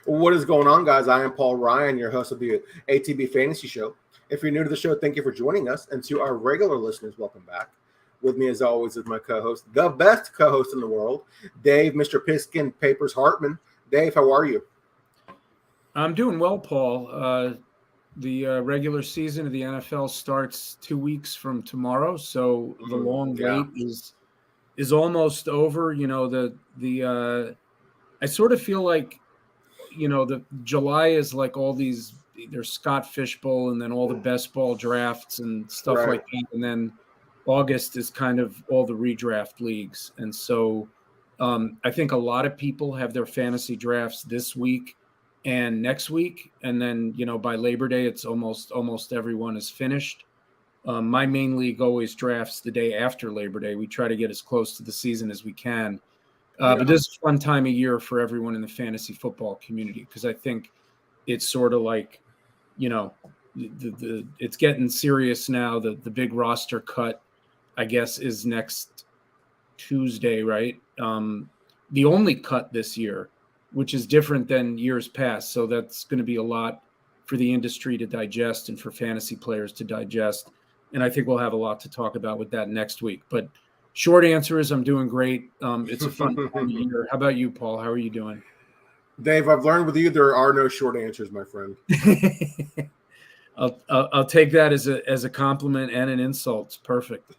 What is going on, guys? I am Paul Ryan, your host of the ATB Fantasy Show. If you're new to the show, thank you for joining us. And to our regular listeners, welcome back. With me, as always, is my co-host, the best co-host in the world, Dave, Mr. PigskinPaper Hartman. Dave, how are you? I'm doing well, Paul. The regular season of the NFL starts 2 weeks from tomorrow, so the long wait is almost over. You know, I sort of feel like, you know, the July is like all these. There's Scott Fishbowl, and then all the best ball drafts and stuff like that, and then August is kind of all the redraft leagues, and so I think a lot of people have their fantasy drafts this week and next week, and then, you know, by Labor Day, it's almost everyone is finished. My main league always drafts the day after Labor Day. We try to get as close to the season as we can. But this is a fun time of year for everyone in the fantasy football community, because I think it's sort of like, you know, it's getting serious now. The big roster cut, I guess, is next Tuesday, right? The only cut this year, which is different than years past. So that's going to be a lot for the industry to digest and for fantasy players to digest. And I think we'll have a lot to talk about with that next week. But short answer is I'm doing great. It's a fun time of year. How about you, Paul? How are you doing? Dave, I've learned with you there are no short answers, my friend. I'll take that as a compliment and an insult. It's perfect.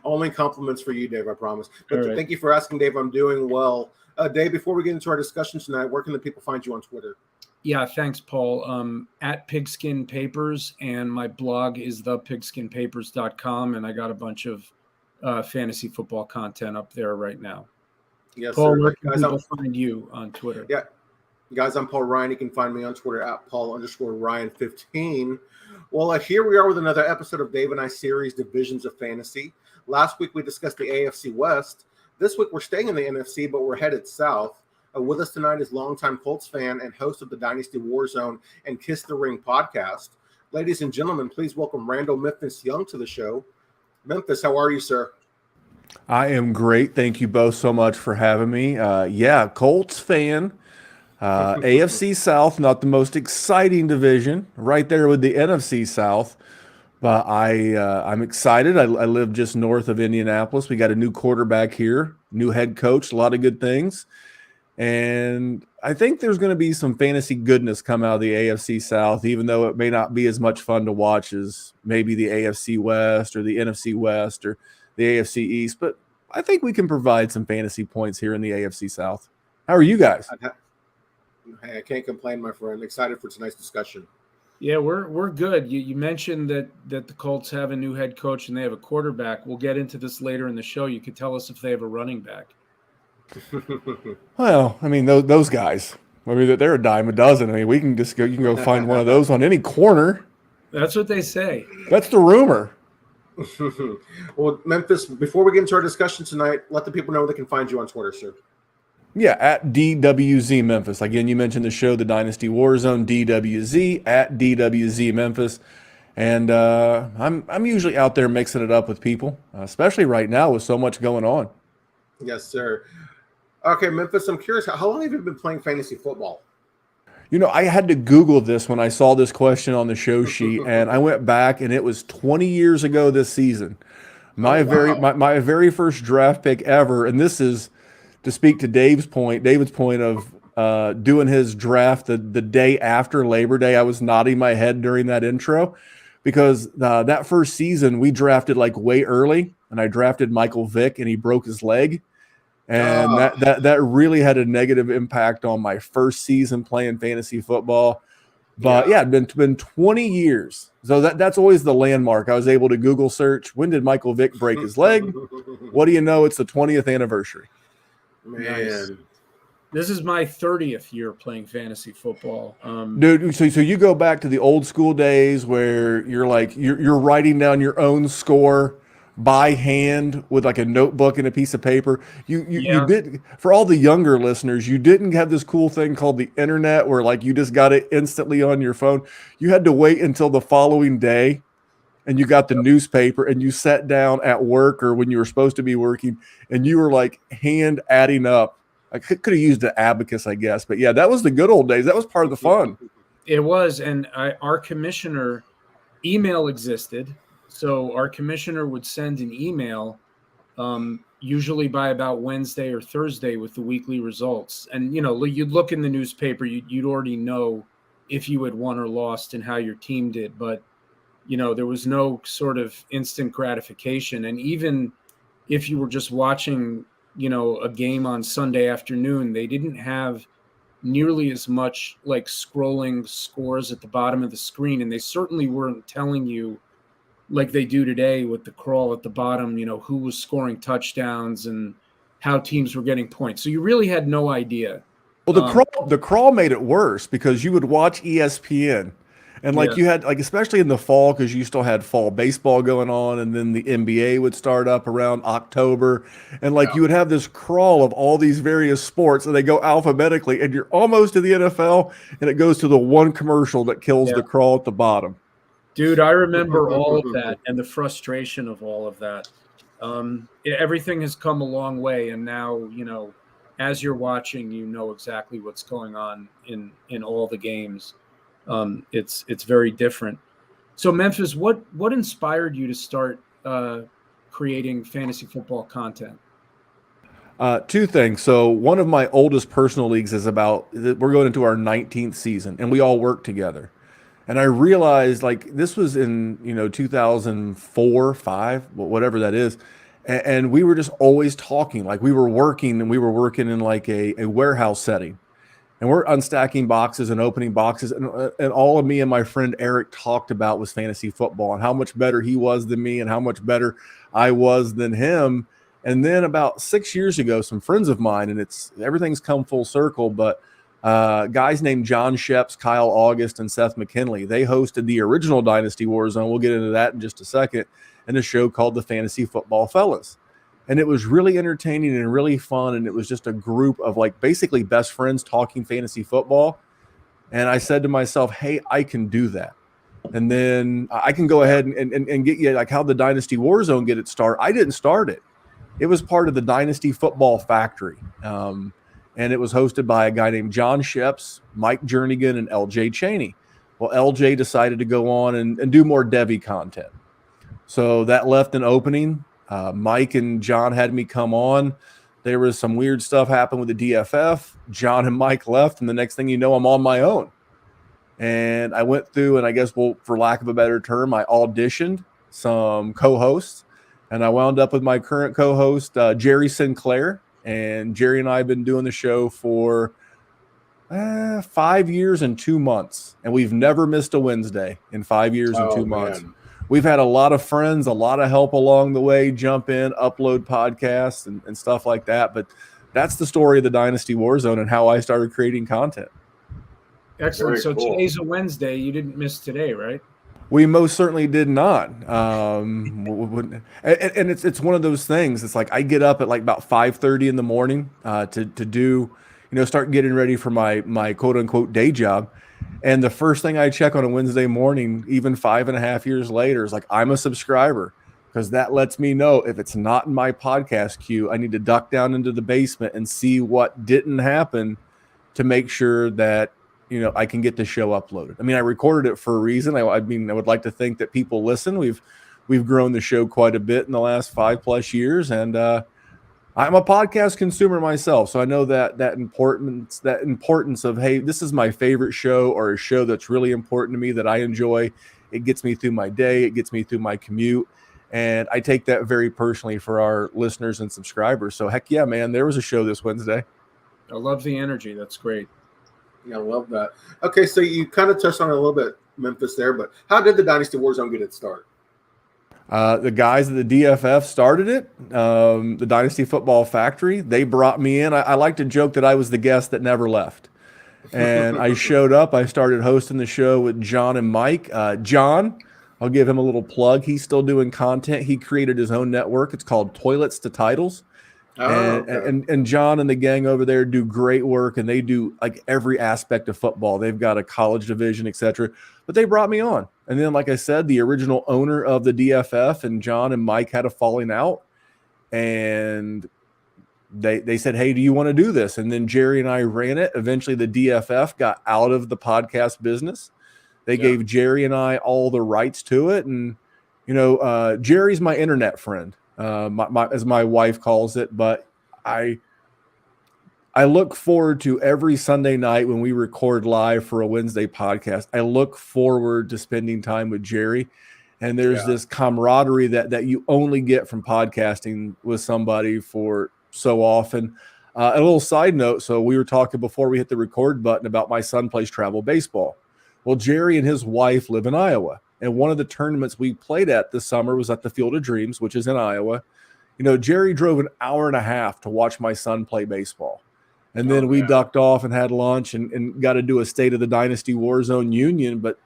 Only compliments for you, Dave, I promise. But Thank you for asking, Dave. I'm doing well. Dave, before we get into our discussion tonight, where can the people find you on Twitter? Yeah, thanks, Paul. At Pigskin Papers, and my blog is thepigskinpapers.com, and I got a bunch of fantasy football content up there right now. Yes, Paul, sir. where can people find you on Twitter? Yeah, guys, I'm Paul Ryan. You can find me on Twitter at Paul_Ryan15. Well, here we are with another episode of Dave and I series, Divisions of Fantasy. Last week we discussed the AFC West. This week we're staying in the NFC, but we're headed south. With us tonight is longtime Colts fan and host of the Dynasty Warzone and Kiss the Ring podcast. Ladies and gentlemen, please welcome Randell Memphis Young to the show. Memphis, how are you, sir? I am great. Thank you both so much for having me. Colts fan. AFC South, not the most exciting division, right there with the NFC South. But I'm excited. I live just north of Indianapolis. We got a new quarterback here, new head coach, a lot of good things. And I think there's going to be some fantasy goodness come out of the AFC South, even though it may not be as much fun to watch as maybe the AFC West or the NFC West or the AFC East. But I think we can provide some fantasy points here in the AFC South. How are you guys? Hey, I can't complain, my friend. Excited for tonight's discussion. Yeah, we're good. You mentioned that the Colts have a new head coach and they have a quarterback. We'll get into this later in the show. You could tell us if they have a running back. Well, I mean, those guys, I mean, they're a dime a dozen. I mean, you can go find one of those on any corner. That's what they say. That's the rumor. Well, Memphis, before we get into our discussion tonight, let the people know where they can find you on Twitter, sir. Yeah, at DWZ Memphis. Again, you mentioned the show, the Dynasty Warzone, DWZ, at DWZ Memphis. And I'm usually out there mixing it up with people, especially right now with so much going on. Yes, sir. Okay, Memphis, I'm curious, how long have you been playing fantasy football? You know, I had to Google this when I saw this question on the show sheet, and I went back, and it was 20 years ago this season. My very first draft pick ever, and this is to speak to David's point of doing his draft the day after Labor Day. I was nodding my head during that intro because that first season we drafted like way early, and I drafted Michael Vick, and he broke his leg. And that really had a negative impact on my first season playing fantasy football. But yeah, it's been 20 years. So that's always the landmark. I was able to Google search, when did Michael Vick break his leg? What do you know? It's the 20th anniversary. Man. Nice. This is my 30th year playing fantasy football. Dude, so you go back to the old school days where you're writing down your own score by hand with like a notebook and a piece of paper. You did, for all the younger listeners, you didn't have this cool thing called the internet where like you just got it instantly on your phone. You had to wait until the following day and you got the newspaper and you sat down at work or when you were supposed to be working and you were like hand adding up. I could have used an abacus, I guess. But yeah, that was the good old days. That was part of the fun. It was. And our commissioner email existed. So our commissioner would send an email usually by about Wednesday or Thursday with the weekly results. And, you'd look in the newspaper, you'd already know if you had won or lost and how your team did. But, there was no sort of instant gratification. And even if you were just watching, a game on Sunday afternoon, they didn't have nearly as much like scrolling scores at the bottom of the screen. And they certainly weren't telling you like they do today with the crawl at the bottom, who was scoring touchdowns and how teams were getting points. So you really had no idea. Well, the crawl made it worse because you would watch ESPN and you had especially in the fall, because you still had fall baseball going on, and then the NBA would start up around October, and you would have this crawl of all these various sports, and they go alphabetically, and you're almost to the NFL, and it goes to the one commercial that kills the crawl at the bottom. Dude, I remember all of that and the frustration of all of that. Everything has come a long way, and now, as you're watching, exactly what's going on in all the games. It's very different. So Memphis, what inspired you to start creating fantasy football content? Two things. So one of my oldest personal leagues we're going into our 19th season, and we all work together. And I realized this was in 2004, 5, whatever that is, and we were just always talking. We were working, and we were working in a warehouse setting. And we're unstacking boxes and opening boxes. And all of me and my friend Eric talked about was fantasy football and how much better he was than me and how much better I was than him. And then about 6 years ago, some friends of mine, and everything's come full circle, but guys named John Sheps, Kyle August, and Seth McKinley, they hosted the original Dynasty Warzone. We'll get into that in just a second. And a show called the Fantasy Football Fellas. And it was really entertaining and really fun. And it was just a group of basically best friends talking fantasy football. And I said to myself, hey, I can do that. And then I can go ahead and get you how the Dynasty Warzone get its start. I didn't start it. It was part of the Dynasty Football Factory. And it was hosted by a guy named John Sheps, Mike Jernigan, and LJ Cheney. Well, LJ decided to go on and do more Devy content. So that left an opening. Mike and John had me come on. There was some weird stuff happened with the DFF. John and Mike left, and the next thing you know, I'm on my own. And I went through, and I guess, for lack of a better term, I auditioned some co-hosts, and I wound up with my current co-host, Jerry Sinclair. And Jerry and I have been doing the show for 5 years and 2 months, and we've never missed a Wednesday in 5 years and 2 months. We've had a lot of friends, a lot of help along the way, jump in, upload podcasts and stuff like that. But that's the story of the Dynasty Warzone and how I started creating content. Excellent. So today's a Wednesday. You didn't miss today, right? We most certainly did not. And it's one of those things. It's I get up at about 5:30 in the morning to do, start getting ready for my quote unquote day job. And the first thing I check on a Wednesday morning, even 5.5 years later, is I'm a subscriber, because that lets me know if it's not in my podcast queue, I need to duck down into the basement and see what didn't happen to make sure that, I can get the show uploaded. I mean, I recorded it for a reason. I would like to think that people listen. We've grown the show quite a bit in the last 5+ years, and I'm a podcast consumer myself, so I know that importance of, hey, this is my favorite show, or a show that's really important to me that I enjoy. It gets me through my day. It gets me through my commute. And I take that very personally for our listeners and subscribers. So heck yeah, man, there was a show this Wednesday. I love the energy. That's great. Yeah, I love that. Okay, so you kind of touched on it a little bit, Memphis, there, but how did the Dynasty Warzone get its start? The guys at the DFF started it, the Dynasty Football Factory. They brought me in. I like to joke that I was the guest that never left. And I showed up. I started hosting the show with John and Mike. John, I'll give him a little plug. He's still doing content. He created his own network. It's called Toilets to Titles. And John and the gang over there do great work, and they do every aspect of football. They've got a college division, etc. But they brought me on. And then, like I said, the original owner of the DFF and John and Mike had a falling out. And they said, hey, do you want to do this? And then Jerry and I ran it. Eventually the DFF got out of the podcast business. They gave Jerry and I all the rights to it. And, Jerry's my internet friend, as my wife calls it. But I look forward to every Sunday night when we record live for a Wednesday podcast. I look forward to spending time with Jerry. And there's this camaraderie that you only get from podcasting with somebody for so often. A little side note. So we were talking before we hit the record button about my son plays travel baseball. Well, Jerry and his wife live in Iowa. And one of the tournaments we played at this summer was at the Field of Dreams, which is in Iowa. Jerry drove an hour and a half to watch my son play baseball. And then we ducked off and had lunch and got to do a State of the Dynasty Warzone Union. But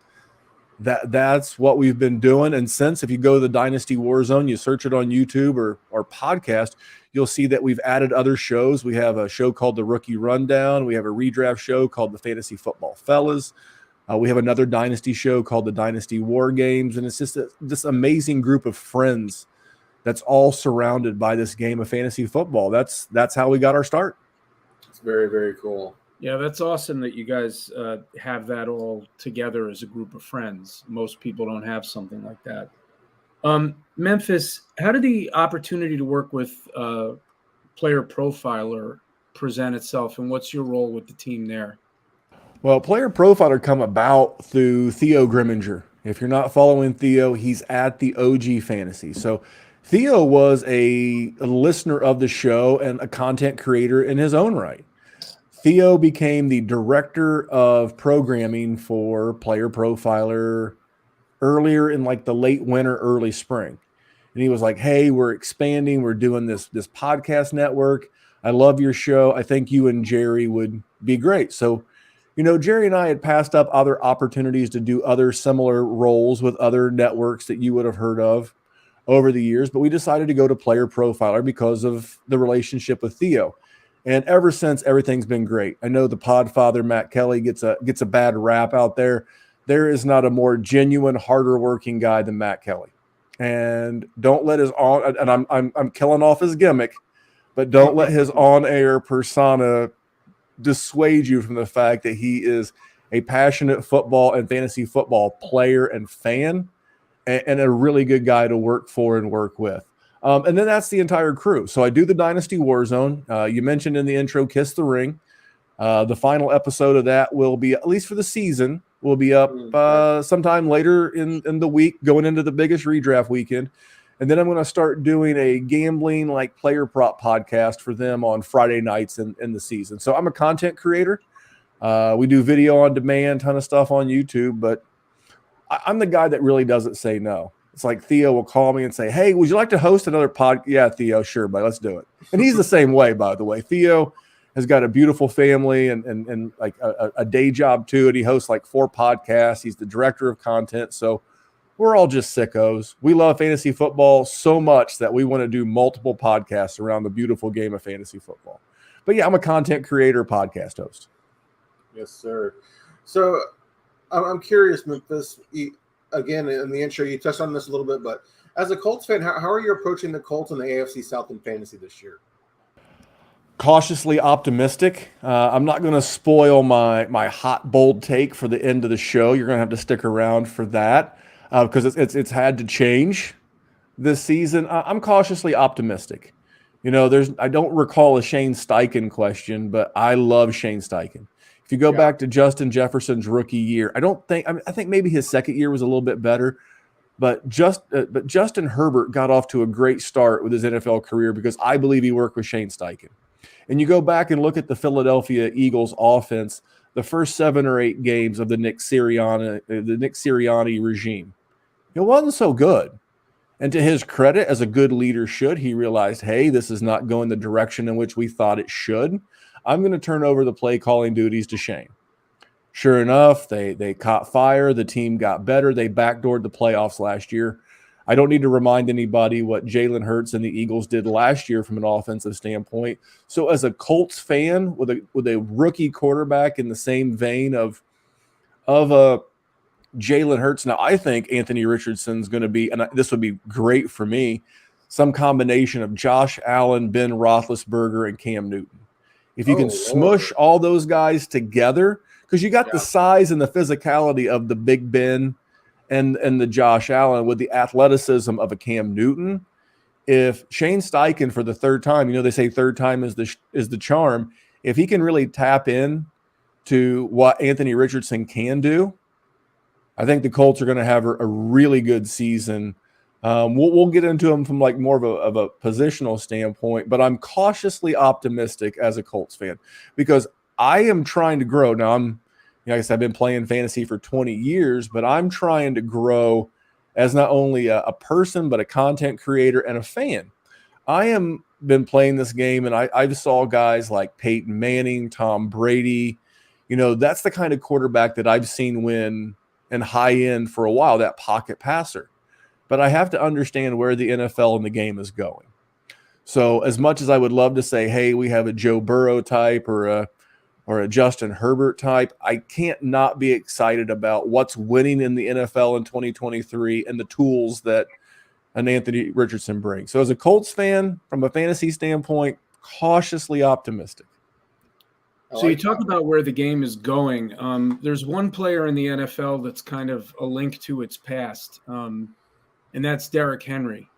that's what we've been doing. And since, if you go to the Dynasty Warzone, you search it on YouTube or podcast, you'll see that we've added other shows. We have a show called The Rookie Rundown. We have a redraft show called The Fantasy Football Fellas. We have another Dynasty show called The Dynasty War Games. And it's just this amazing group of friends that's all surrounded by this game of fantasy football. That's how we got our start. It's very, very cool. Yeah, that's awesome that you guys have that all together as a group of friends. Most people don't have something like that. Memphis, how did the opportunity to work with Player Profiler present itself, and what's your role with the team there? Well, Player Profiler come about through Theo Grimminger. If you're not following Theo, he's at the OG Fantasy. So Theo was a listener of the show and a content creator in his own right. Theo became the director of programming for Player Profiler earlier in like the late winter, early spring. And he was like, hey, we're expanding. We're doing this podcast network. I love your show. I think you and Jerry would be great. So, Jerry and I had passed up other opportunities to do other similar roles with other networks that you would have heard of over the years. But we decided to go to Player Profiler because of the relationship with Theo. And ever since, everything's been great. I know the podfather, Matt Kelly, gets a bad rap out there. There is not a more genuine, harder working guy than Matt Kelly. And don't let his and I'm killing off his gimmick, but don't let his on-air persona dissuade you from the fact that he is a passionate football and fantasy football player and fan, and a really good guy to work for and work with. And then that's the entire crew. So I do the Dynasty Warzone. You mentioned in the intro, Kiss the Ring. The final episode of that will be, at least for the season, will be up sometime later in the week, going into the biggest redraft weekend. And then I'm going to start doing a gambling like player prop podcast for them on Friday nights in the season. So I'm a content creator. We do video on demand, ton of stuff on YouTube, but I'm the guy that really doesn't say no. It's like Theo will call me and say, hey, would you like to host another pod? Yeah, Theo, sure, but let's do it. And he's the same way, by the way. Theo has got a beautiful family and like a day job too, and he hosts like 4 podcasts. He's the director of content. So we're all just sickos. We love fantasy football so much that we want to do multiple podcasts around the beautiful game of fantasy football. But yeah, I'm a content creator, podcast host. Yes, sir. So I'm curious, Memphis. Again, in the intro, you touched on this a little bit, but as a Colts fan, how are you approaching the Colts and the AFC South in fantasy this year? Cautiously optimistic. I'm not going to spoil my hot, bold take for the end of the show. You're going to have to stick around for that because it's had to change this season. I'm cautiously optimistic. I don't recall a Shane Steichen question, but I love Shane Steichen. If you go back to Justin Jefferson's rookie year, I think maybe his second year was a little bit better, but Justin Herbert got off to a great start with his NFL career because I believe he worked with Shane Steichen. And you go back and look at the Philadelphia Eagles offense, the first 7 or 8 games of the Nick Sirianni regime, it wasn't so good. And to his credit, as a good leader should, he realized, hey, this is not going the direction in which we thought it should. I'm going to turn over the play calling duties to Shane. Sure enough, they caught fire. The team got better. They backdoored the playoffs last year. I don't need to remind anybody what Jalen Hurts and the Eagles did last year from an offensive standpoint. So as a Colts fan with a rookie quarterback in the same vein of Jalen Hurts, now I think Anthony Richardson's going to be, and this would be great for me, some combination of Josh Allen, Ben Roethlisberger, and Cam Newton. If you can smush all those guys together, because you got the size and the physicality of the Big Ben and the Josh Allen with the athleticism of a Cam Newton. If Shane Steichen for the third time, they say third time is the charm. If he can really tap in to what Anthony Richardson can do, I think the Colts are going to have a really good season. We'll get into them from like more of a positional standpoint, but I'm cautiously optimistic as a Colts fan because I am trying to grow. Now like I said, I've been playing fantasy for 20 years, but I'm trying to grow as not only a person, but a content creator and a fan. I am been playing this game and I saw guys like Peyton Manning, Tom Brady. That's the kind of quarterback that I've seen win and high end for a while, that pocket passer. But I have to understand where the NFL and the game is going. So as much as I would love to say, hey, we have a Joe Burrow type or a Justin Herbert type, I can't not be excited about what's winning in the NFL in 2023 and the tools that an Anthony Richardson brings. So as a Colts fan, from a fantasy standpoint, cautiously optimistic. So you talk about where the game is going. There's one player in the NFL that's kind of a link to its past, and that's Derrick Henry.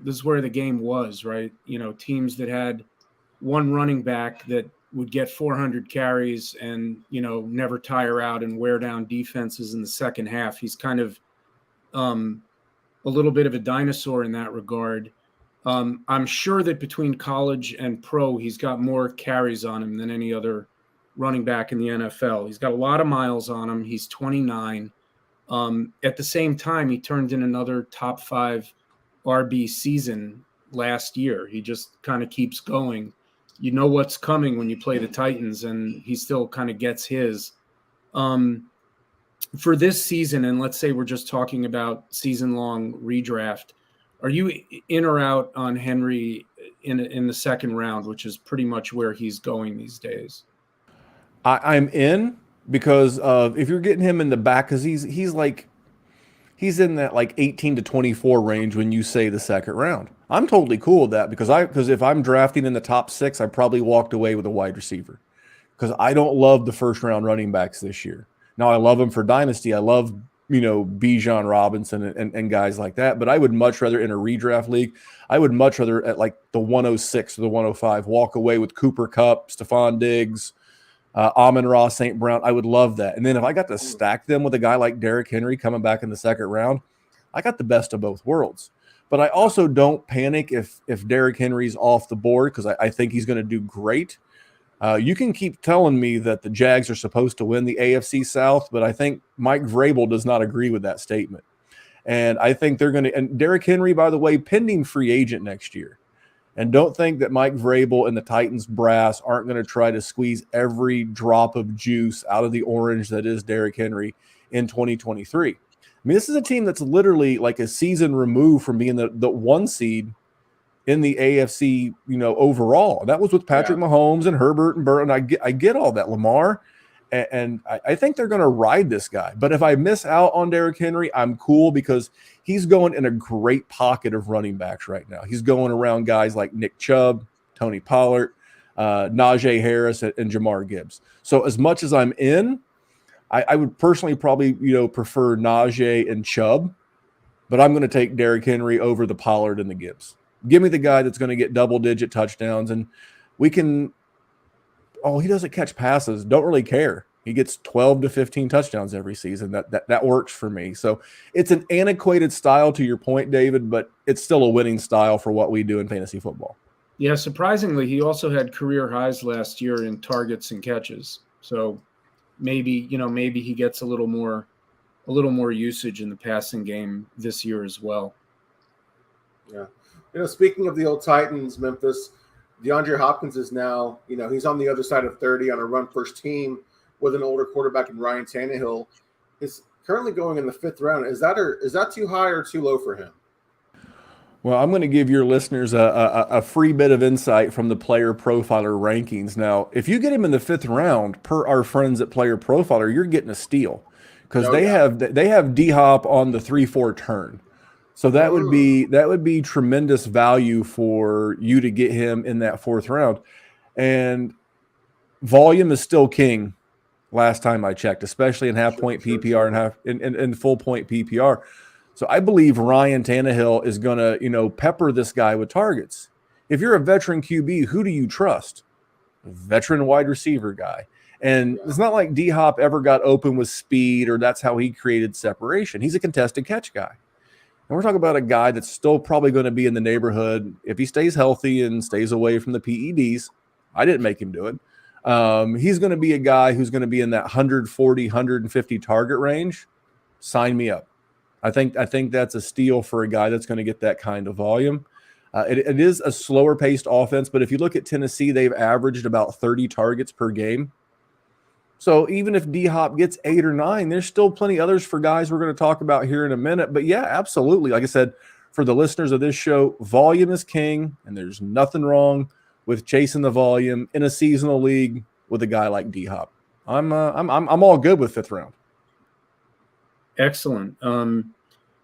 This is where the game was, right? Teams that had one running back that would get 400 carries and, never tire out and wear down defenses in the second half. He's kind of a little bit of a dinosaur in that regard. I'm sure that between college and pro, he's got more carries on him than any other running back in the NFL. He's got a lot of miles on him. He's 29. At the same time, he turned in another top 5 RB season last year. He just kind of keeps going. You know what's coming when you play the Titans, and he still kind of gets his. For this season, and let's say we're just talking about season-long redraft, are you in or out on Henry in the second round, which is pretty much where he's going these days? I'm in because if you're getting him in the back, because he's in that like 18 to 24 range when you say the second round. I'm totally cool with that because if I'm drafting in the top 6, I probably walked away with a wide receiver because I don't love the first round running backs this year. Now I love them for Dynasty. I love Bijan Robinson and guys like that, but I would much rather in a redraft league, I would much rather at like the 106 or the 105 walk away with Cooper Kupp, Stephon Diggs, Amon-Ra St. Brown. I would love that. And then if I got to stack them with a guy like Derrick Henry coming back in the second round, I got the best of both worlds. But I also don't panic if Derrick Henry's off the board because I think he's going to do great. You can keep telling me that the Jags are supposed to win the AFC South, but I think Mike Vrabel does not agree with that statement. And I think they're going to – and Derrick Henry, by the way, pending free agent next year. And don't think that Mike Vrabel and the Titans brass aren't going to try to squeeze every drop of juice out of the orange that is Derrick Henry in 2023. I mean, this is a team that's literally like a season removed from being the 1 seed in the AFC, overall. And that was with Patrick Mahomes and Herbert and Burrow. And I get all that, Lamar. And I think they're going to ride this guy. But if I miss out on Derrick Henry, I'm cool because he's going in a great pocket of running backs right now. He's going around guys like Nick Chubb, Tony Pollard, Najee Harris, and Jamar Gibbs. So as much as I'm in, I would personally probably, prefer Najee and Chubb, but I'm going to take Derrick Henry over the Pollard and the Gibbs. Give me the guy that's going to get double-digit touchdowns, and we can – he doesn't catch passes. Don't really care. He gets 12 to 15 touchdowns every season. That works for me. So it's an antiquated style to your point, David, but it's still a winning style for what we do in fantasy football. Yeah, surprisingly, he also had career highs last year in targets and catches. So maybe he gets a little more usage in the passing game this year as well. Yeah. Speaking of the old Titans, Memphis, DeAndre Hopkins is now, he's on the other side of 30 on a run-first team with an older quarterback in Ryan Tannehill. Is currently going in the 5th round. Is that too high or too low for him? Well, I'm going to give your listeners a free bit of insight from the Player Profiler rankings. Now, if you get him in the 5th round, per our friends at Player Profiler, you're getting a steal because they have D-Hop on the 3-4 turn. So that would be tremendous value for you to get him in that 4th round. And volume is still king last time I checked, especially in half-point PPR and in full-point PPR. So I believe Ryan Tannehill is going to, pepper this guy with targets. If you're a veteran QB, who do you trust? A veteran wide receiver guy. And it's not like D-Hop ever got open with speed or that's how he created separation. He's a contested catch guy. And we're talking about a guy that's still probably going to be in the neighborhood if he stays healthy and stays away from the PEDs. I didn't make him do it. He's going to be a guy who's going to be in that 140, 150 target range. Sign me up. I think that's a steal for a guy that's going to get that kind of volume. It is a slower paced offense, but if you look at Tennessee, they've averaged about 30 targets per game. So even if D-Hop gets 8 or 9, there's still plenty others for guys we're going to talk about here in a minute. But yeah, absolutely. Like I said, for the listeners of this show, volume is king, and there's nothing wrong with chasing the volume in a seasonal league with a guy like D-Hop. I'm all good with 5th round. Excellent.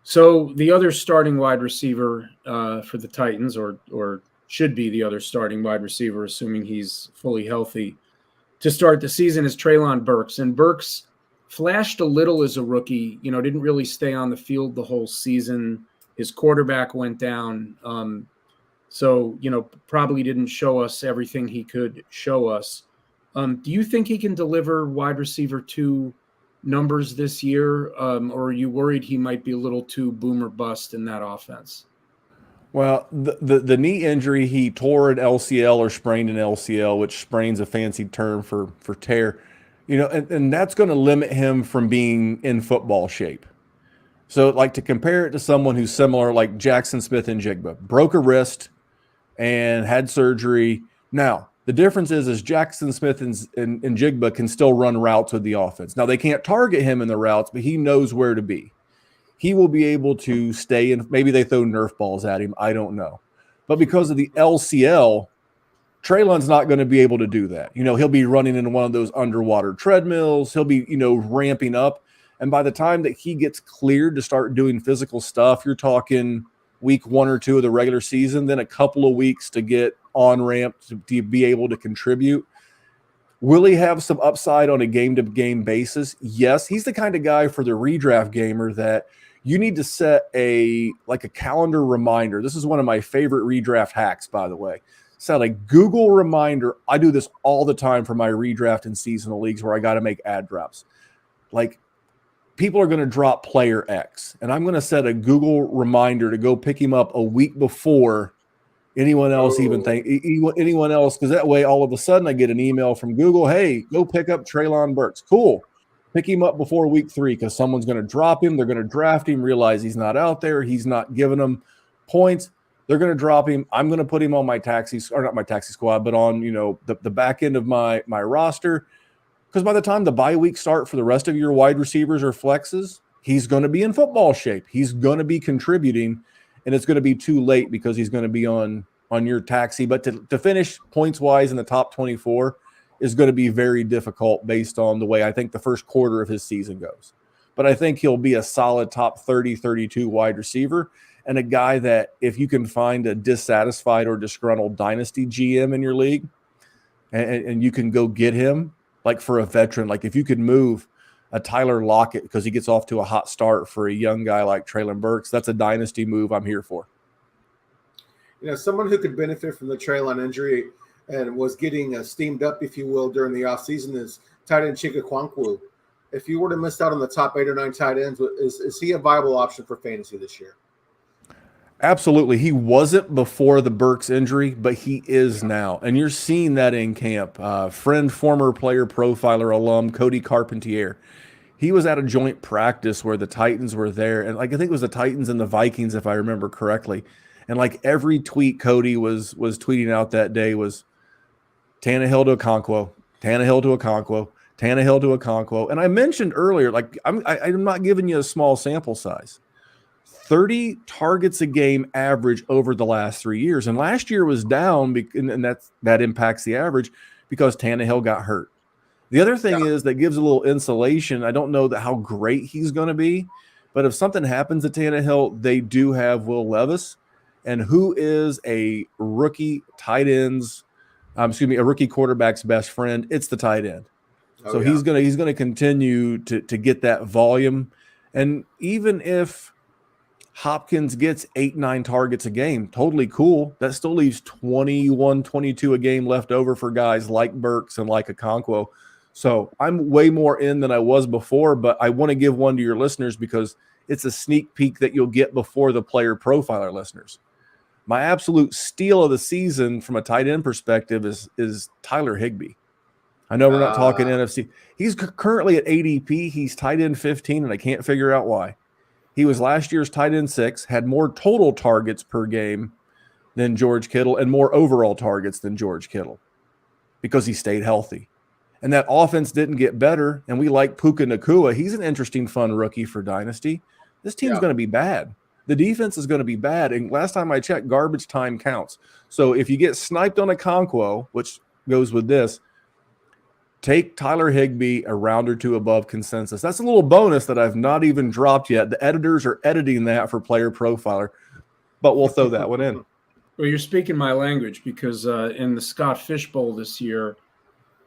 So the other starting wide receiver for the Titans, or should be the other starting wide receiver, assuming he's fully healthy, to start the season is Treylon Burks. And Burks flashed a little as a rookie, didn't really stay on the field the whole season. His quarterback went down. So, probably didn't show us everything he could show us. Do you think he can deliver wide receiver 2 numbers this year? Or are you worried he might be a little too boom or bust in that offense? Well, the knee injury, he tore an LCL or sprained an LCL, which sprain's a fancy term for tear, and that's going to limit him from being in football shape. So like to compare it to someone who's similar, like Jackson Smith-Njigba, broke a wrist and had surgery. Now, the difference is Jackson Smith and Njigba can still run routes with the offense. Now, they can't target him in the routes, but he knows where to be. He will be able to stay in. Maybe they throw Nerf balls at him. I don't know. But because of the LCL, Treylon's not going to be able to do that. He'll be running in one of those underwater treadmills. He'll be, ramping up. And by the time that he gets cleared to start doing physical stuff, you're talking week 1 or 2 of the regular season, then a couple of weeks to get on ramp to be able to contribute. Will he have some upside on a game-to-game basis? Yes. He's the kind of guy for the redraft gamer that you need to set a calendar reminder. This is one of my favorite redraft hacks, by the way. Set a Google reminder. I do this all the time for my redraft and seasonal leagues where I got to make ad drops. Like, people are going to drop player X, and I'm going to set a Google reminder to go pick him up a week before anyone else anyone else, because that way all of a sudden I get an email from Google, hey, go pick up Treylon Burks. Cool. Pick him up before week 3 because someone's going to drop him. They're going to draft him, realize he's not out there. He's not giving them points. They're going to drop him. I'm going to put him on my not my taxi squad, but on, the back end of my roster. Because by the time the bye weeks start for the rest of your wide receivers or flexes, he's going to be in football shape. He's going to be contributing, and it's going to be too late because he's going to be on your taxi. But to finish points-wise in the top 24 is going to be very difficult based on the way I think the first quarter of his season goes. But I think he'll be a solid top 30, 32 wide receiver, and a guy that if you can find a dissatisfied or disgruntled dynasty GM in your league and you can go get him, like for a veteran, like if you could move a Tyler Lockett because he gets off to a hot start for a young guy like Treylon Burks, that's a dynasty move I'm here for. Someone who could benefit from the Treylon injury and was getting steamed up, if you will, during the offseason is tight end Chika Kwankwu. If you were to miss out on the top 8 or 9 tight ends, is he a viable option for fantasy this year? Absolutely. He wasn't before the Burks injury, but he is now. And you're seeing that in camp. Former player profiler alum, Cody Carpentier. He was at a joint practice where the Titans were there. And I think it was the Titans and the Vikings, if I remember correctly. And every tweet Cody was tweeting out that day was Tannehill to Okonkwo, Tannehill to Okonkwo, Tannehill to Okonkwo. And I mentioned earlier, I'm not giving you a small sample size. 30 targets a game average over the last 3 years. And last year was down, and that impacts the average because Tannehill got hurt. The other thing is that gives a little insulation. I don't know how great he's going to be, But if something happens to Tannehill, they do have Will Levis, and who is a rookie tight end's, a rookie quarterback's best friend? It's the tight end. So he's gonna continue to get that volume, and even if Hopkins gets 8-9 targets a game, totally cool. That still leaves 21, 22 a game left over for guys like Burks and like Okonkwo. So I'm way more in than I was before, but I want to give one to your listeners because it's a sneak peek that you'll get before the player profiler listeners. My absolute steal of the season from a tight end perspective is Tyler Higbee. I know we're not talking NFC. He's currently at ADP. He's tight end 15, and I can't figure out why. He was last year's tight end 6, had more total targets per game than George Kittle and more overall targets than George Kittle because he stayed healthy. And that offense didn't get better, and we like Puka Nacua. He's an interesting, fun rookie for Dynasty. This team's going to be bad. The defense is going to be bad, and last time I checked, garbage time counts. So if you get sniped on Okonkwo, which goes with this, take Tyler Higbee a round or two above consensus. That's a little bonus that I've not even dropped yet. The editors are editing that for Player Profiler, but we'll throw that one in. Well, you're speaking my language because in the Scott Fish Bowl this year,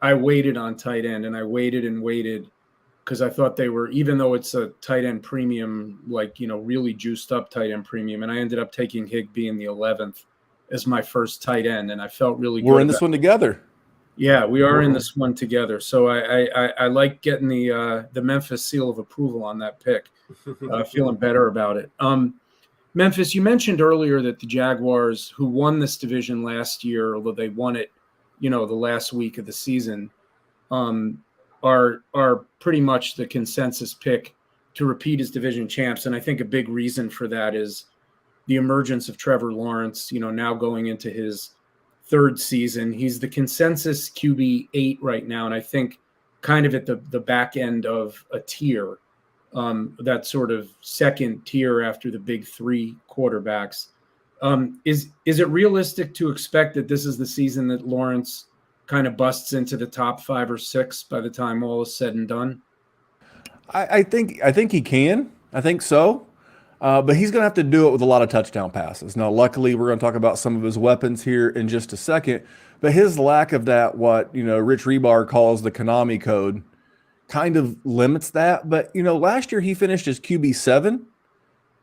I waited on tight end, and I waited because I thought they were, even though it's a tight end premium, really juiced up tight end premium, and I ended up taking Higbee in the 11th as my first tight end, and I felt really good. We're in this one together. Yeah, we are in this one together. So I like getting the Memphis seal of approval on that pick. Feeling better about it. Memphis, you mentioned earlier that the Jaguars, who won this division last year, although they won it, the last week of the season, are pretty much the consensus pick to repeat as division champs. And I think a big reason for that is the emergence of Trevor Lawrence, now going into his third season. He's the consensus QB 8 right now, and I think kind of at the back end of a tier, that sort of second tier after the big 3 quarterbacks. Is it realistic to expect that this is the season that Lawrence kind of busts into the top 5 or 6 by the time all is said and done? I think he can. I think so. But he's going to have to do it with a lot of touchdown passes. Now, luckily, we're going to talk about some of his weapons here in just a second. But his lack of that, what Rich Rebar calls the Konami code, kind of limits that. But last year he finished as QB 7,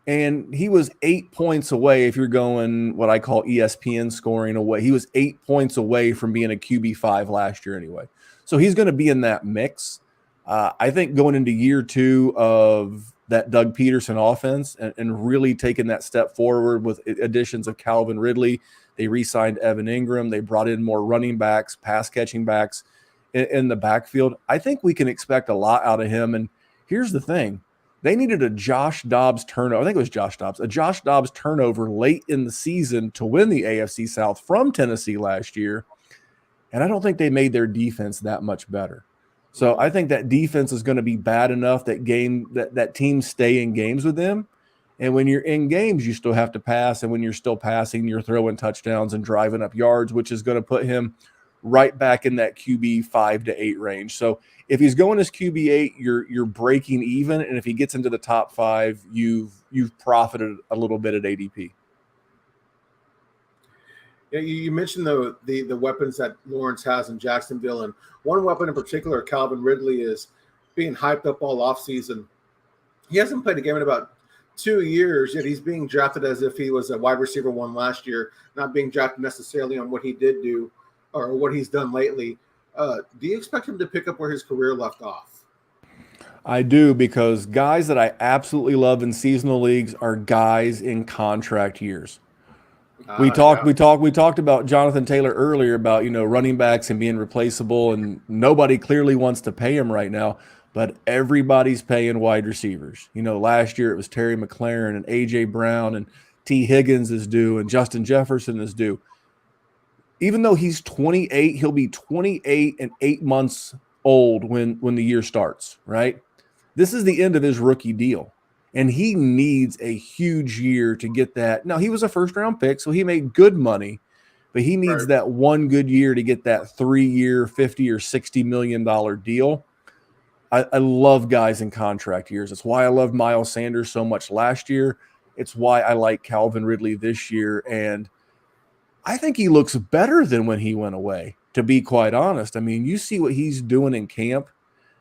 and he was 8 points away. If you're going what I call ESPN scoring away, he was 8 points away from being a QB 5 last year anyway. So he's going to be in that mix. I think going into year 2 of that Doug Peterson offense and really taking that step forward with additions of Calvin Ridley. They re-signed Evan Ingram. They brought in more running backs, pass catching backs in the backfield. I think we can expect a lot out of him. And here's the thing. They needed a Josh Dobbs turnover. I think it was a Josh Dobbs turnover late in the season to win the AFC South from Tennessee last year. And I don't think they made their defense that much better. So I think that defense is going to be bad enough that teams stay in games with them. And when you're in games, you still have to pass. And when you're still passing, you're throwing touchdowns and driving up yards, which is going to put him right back in that QB 5 to 8 range. So if he's going as QB 8, you're breaking even. And if he gets into the top 5, you've profited a little bit at ADP. Yeah, you mentioned the weapons that Lawrence has in Jacksonville, and one weapon in particular, Calvin Ridley, is being hyped up all offseason. He hasn't played a game in about 2 years, yet he's being drafted as if he was a wide receiver 1 last year, not being drafted necessarily on what he did do or what he's done lately. Do you expect him to pick up where his career left off? I do, because guys that I absolutely love in seasonal leagues are guys in contract years. We talked about Jonathan Taylor earlier about, running backs and being replaceable, and nobody clearly wants to pay him right now, but everybody's paying wide receivers. Last year it was Terry McLaurin and A.J. Brown, and T. Higgins is due, and Justin Jefferson is due. Even though he's 28, he'll be 28 and 8 months old when the year starts, right? This is the end of his rookie deal. And he needs a huge year to get that. Now, he was a first-round pick, so he made good money, but he needs that one good year to get that 3-year, $50 or $60 million deal. I love guys in contract years. It's why I loved Miles Sanders so much last year. It's why I like Calvin Ridley this year. And I think he looks better than when he went away, to be quite honest. I mean, you see what he's doing in camp.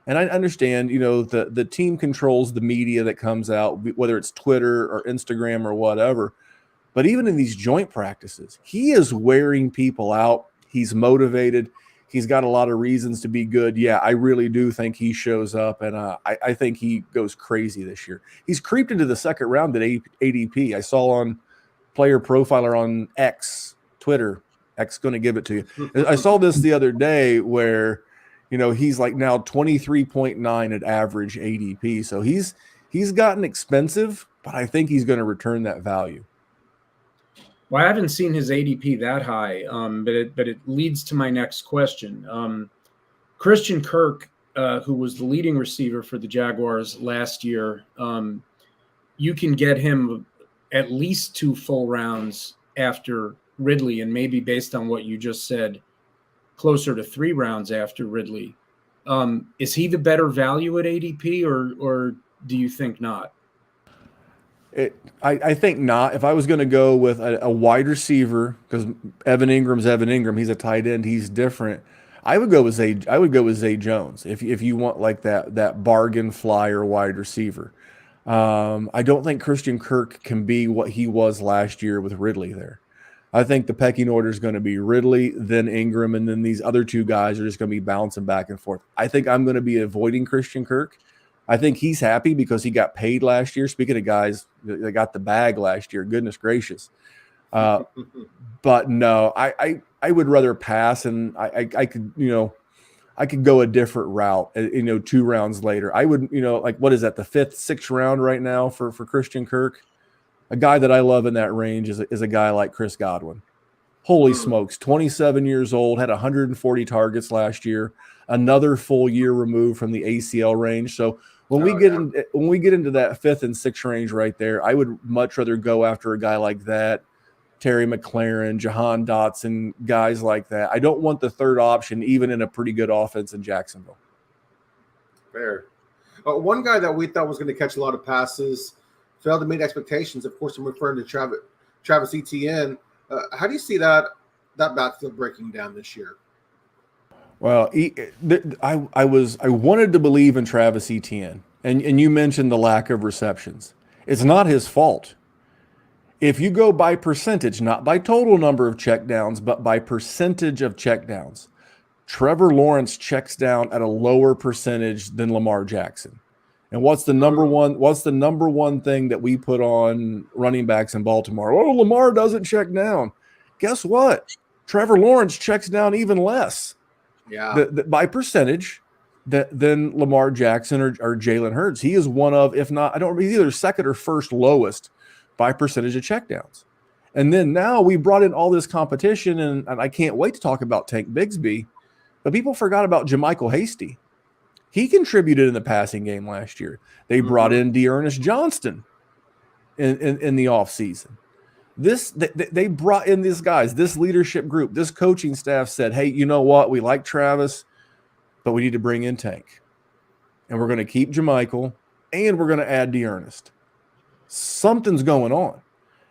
And I understand, the team controls the media that comes out, whether it's Twitter or Instagram or whatever. But even in these joint practices, he is wearing people out. He's motivated. He's got a lot of reasons to be good. Yeah, I really do think he shows up, and I think he goes crazy this year. He's creeped into the second round at ADP. I saw on Player Profiler on X, Twitter. X going to give it to you. I saw this the other day where he's like now 23.9 at average ADP. So he's gotten expensive, but I think he's going to return that value. Well, I haven't seen his ADP that high, but it leads to my next question. Christian Kirk, who was the leading receiver for the Jaguars last year, you can get him at least 2 full rounds after Ridley, and maybe based on what you just said, closer to 3 rounds after Ridley. Is he the better value at ADP, or do you think not? I think not. If I was going to go with a wide receiver, because Evan Ingram's Evan Ingram, he's a tight end, he's different. I would go with Zay Jones if you want like that bargain flyer wide receiver. I don't think Christian Kirk can be what he was last year with Ridley there. I think the pecking order is going to be Ridley, then Ingram, and then these other 2 guys are just going to be bouncing back and forth. I think I'm going to be avoiding Christian Kirk. I think he's happy because he got paid last year. Speaking of guys that got the bag last year, goodness gracious. But no, I would rather pass, and I could go a different route, 2 rounds later. I would, like, what is that, the 5th, 6th round right now for Christian Kirk? A guy that I love in that range is a guy like Chris Godwin. Holy smokes, 27 years old, had 140 targets last year, another full year removed from the ACL range. So when we get into that 5th and 6th range right there, I would much rather go after a guy like that, Terry McLaurin, Jahan Dotson, guys like that. I don't want the 3rd option, even in a pretty good offense in Jacksonville. Fair. One guy that we thought was going to catch a lot of passes failed to meet expectations. Of course, I'm referring to Travis Etienne. How do you see that backfield breaking down this year? Well, I wanted to believe in Travis Etienne, and you mentioned the lack of receptions. It's not his fault. If you go by percentage, not by total number of checkdowns, but by percentage of checkdowns, Trevor Lawrence checks down at a lower percentage than Lamar Jackson. And what's the number one thing that we put on running backs in Baltimore? Oh, Lamar doesn't check down. Guess what? Trevor Lawrence checks down even less. Yeah. By percentage than Lamar Jackson or Jalen Hurts. He is one of, if not, he's either 2nd or 1st lowest by percentage of checkdowns. And then now we brought in all this competition, and I can't wait to talk about Tank Bigsby, but people forgot about JaMychal Hasty. He contributed in the passing game last year. They brought in Dearness Johnston in the offseason. They brought in these guys, this leadership group, this coaching staff said, hey, you know what? We like Travis, but we need to bring in Tank. And we're going to keep JaMychal, and we're going to add Dearness. Something's going on.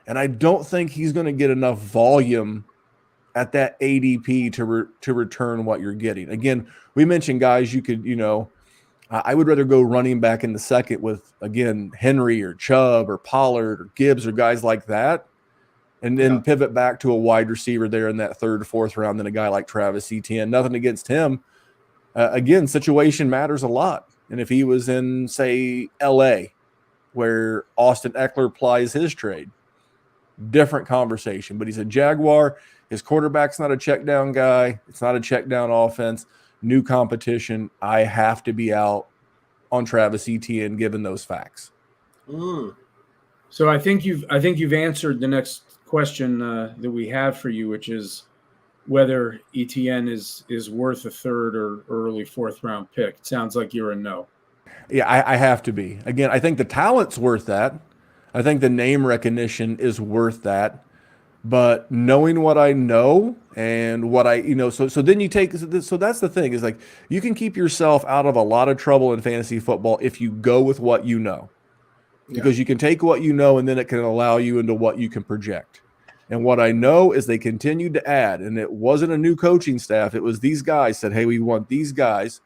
And I don't think he's going to get enough volume at that ADP to return what you're getting. Again, we mentioned guys you could, I would rather go running back in the 2nd with, again, Henry or Chubb or Pollard or Gibbs or guys like that, and then pivot back to a wide receiver there in that 3rd or 4th round than a guy like Travis Etienne. Nothing against him. Again, situation matters a lot. And if he was in, say, L.A., where Austin Eckler plies his trade, different conversation. But he's a Jaguar. His quarterback's not a check down guy. It's not a check down offense. New competition. I have to be out on Travis Etienne given those facts. So I think you've answered the next question that we have for you, which is whether Etienne is worth a 3rd or early 4th round pick. It sounds like you're a no. Yeah, I have to be. Again, I think the talent's worth that. I think the name recognition is worth that. But knowing what I know and what I, so then you take, so that's the thing is like you can keep yourself out of a lot of trouble in fantasy football if you go with what you know, because you can take what you know and then it can allow you into what you can project. And what I know is they continued to add, and it wasn't a new coaching staff. It was these guys said, hey, we want these guys.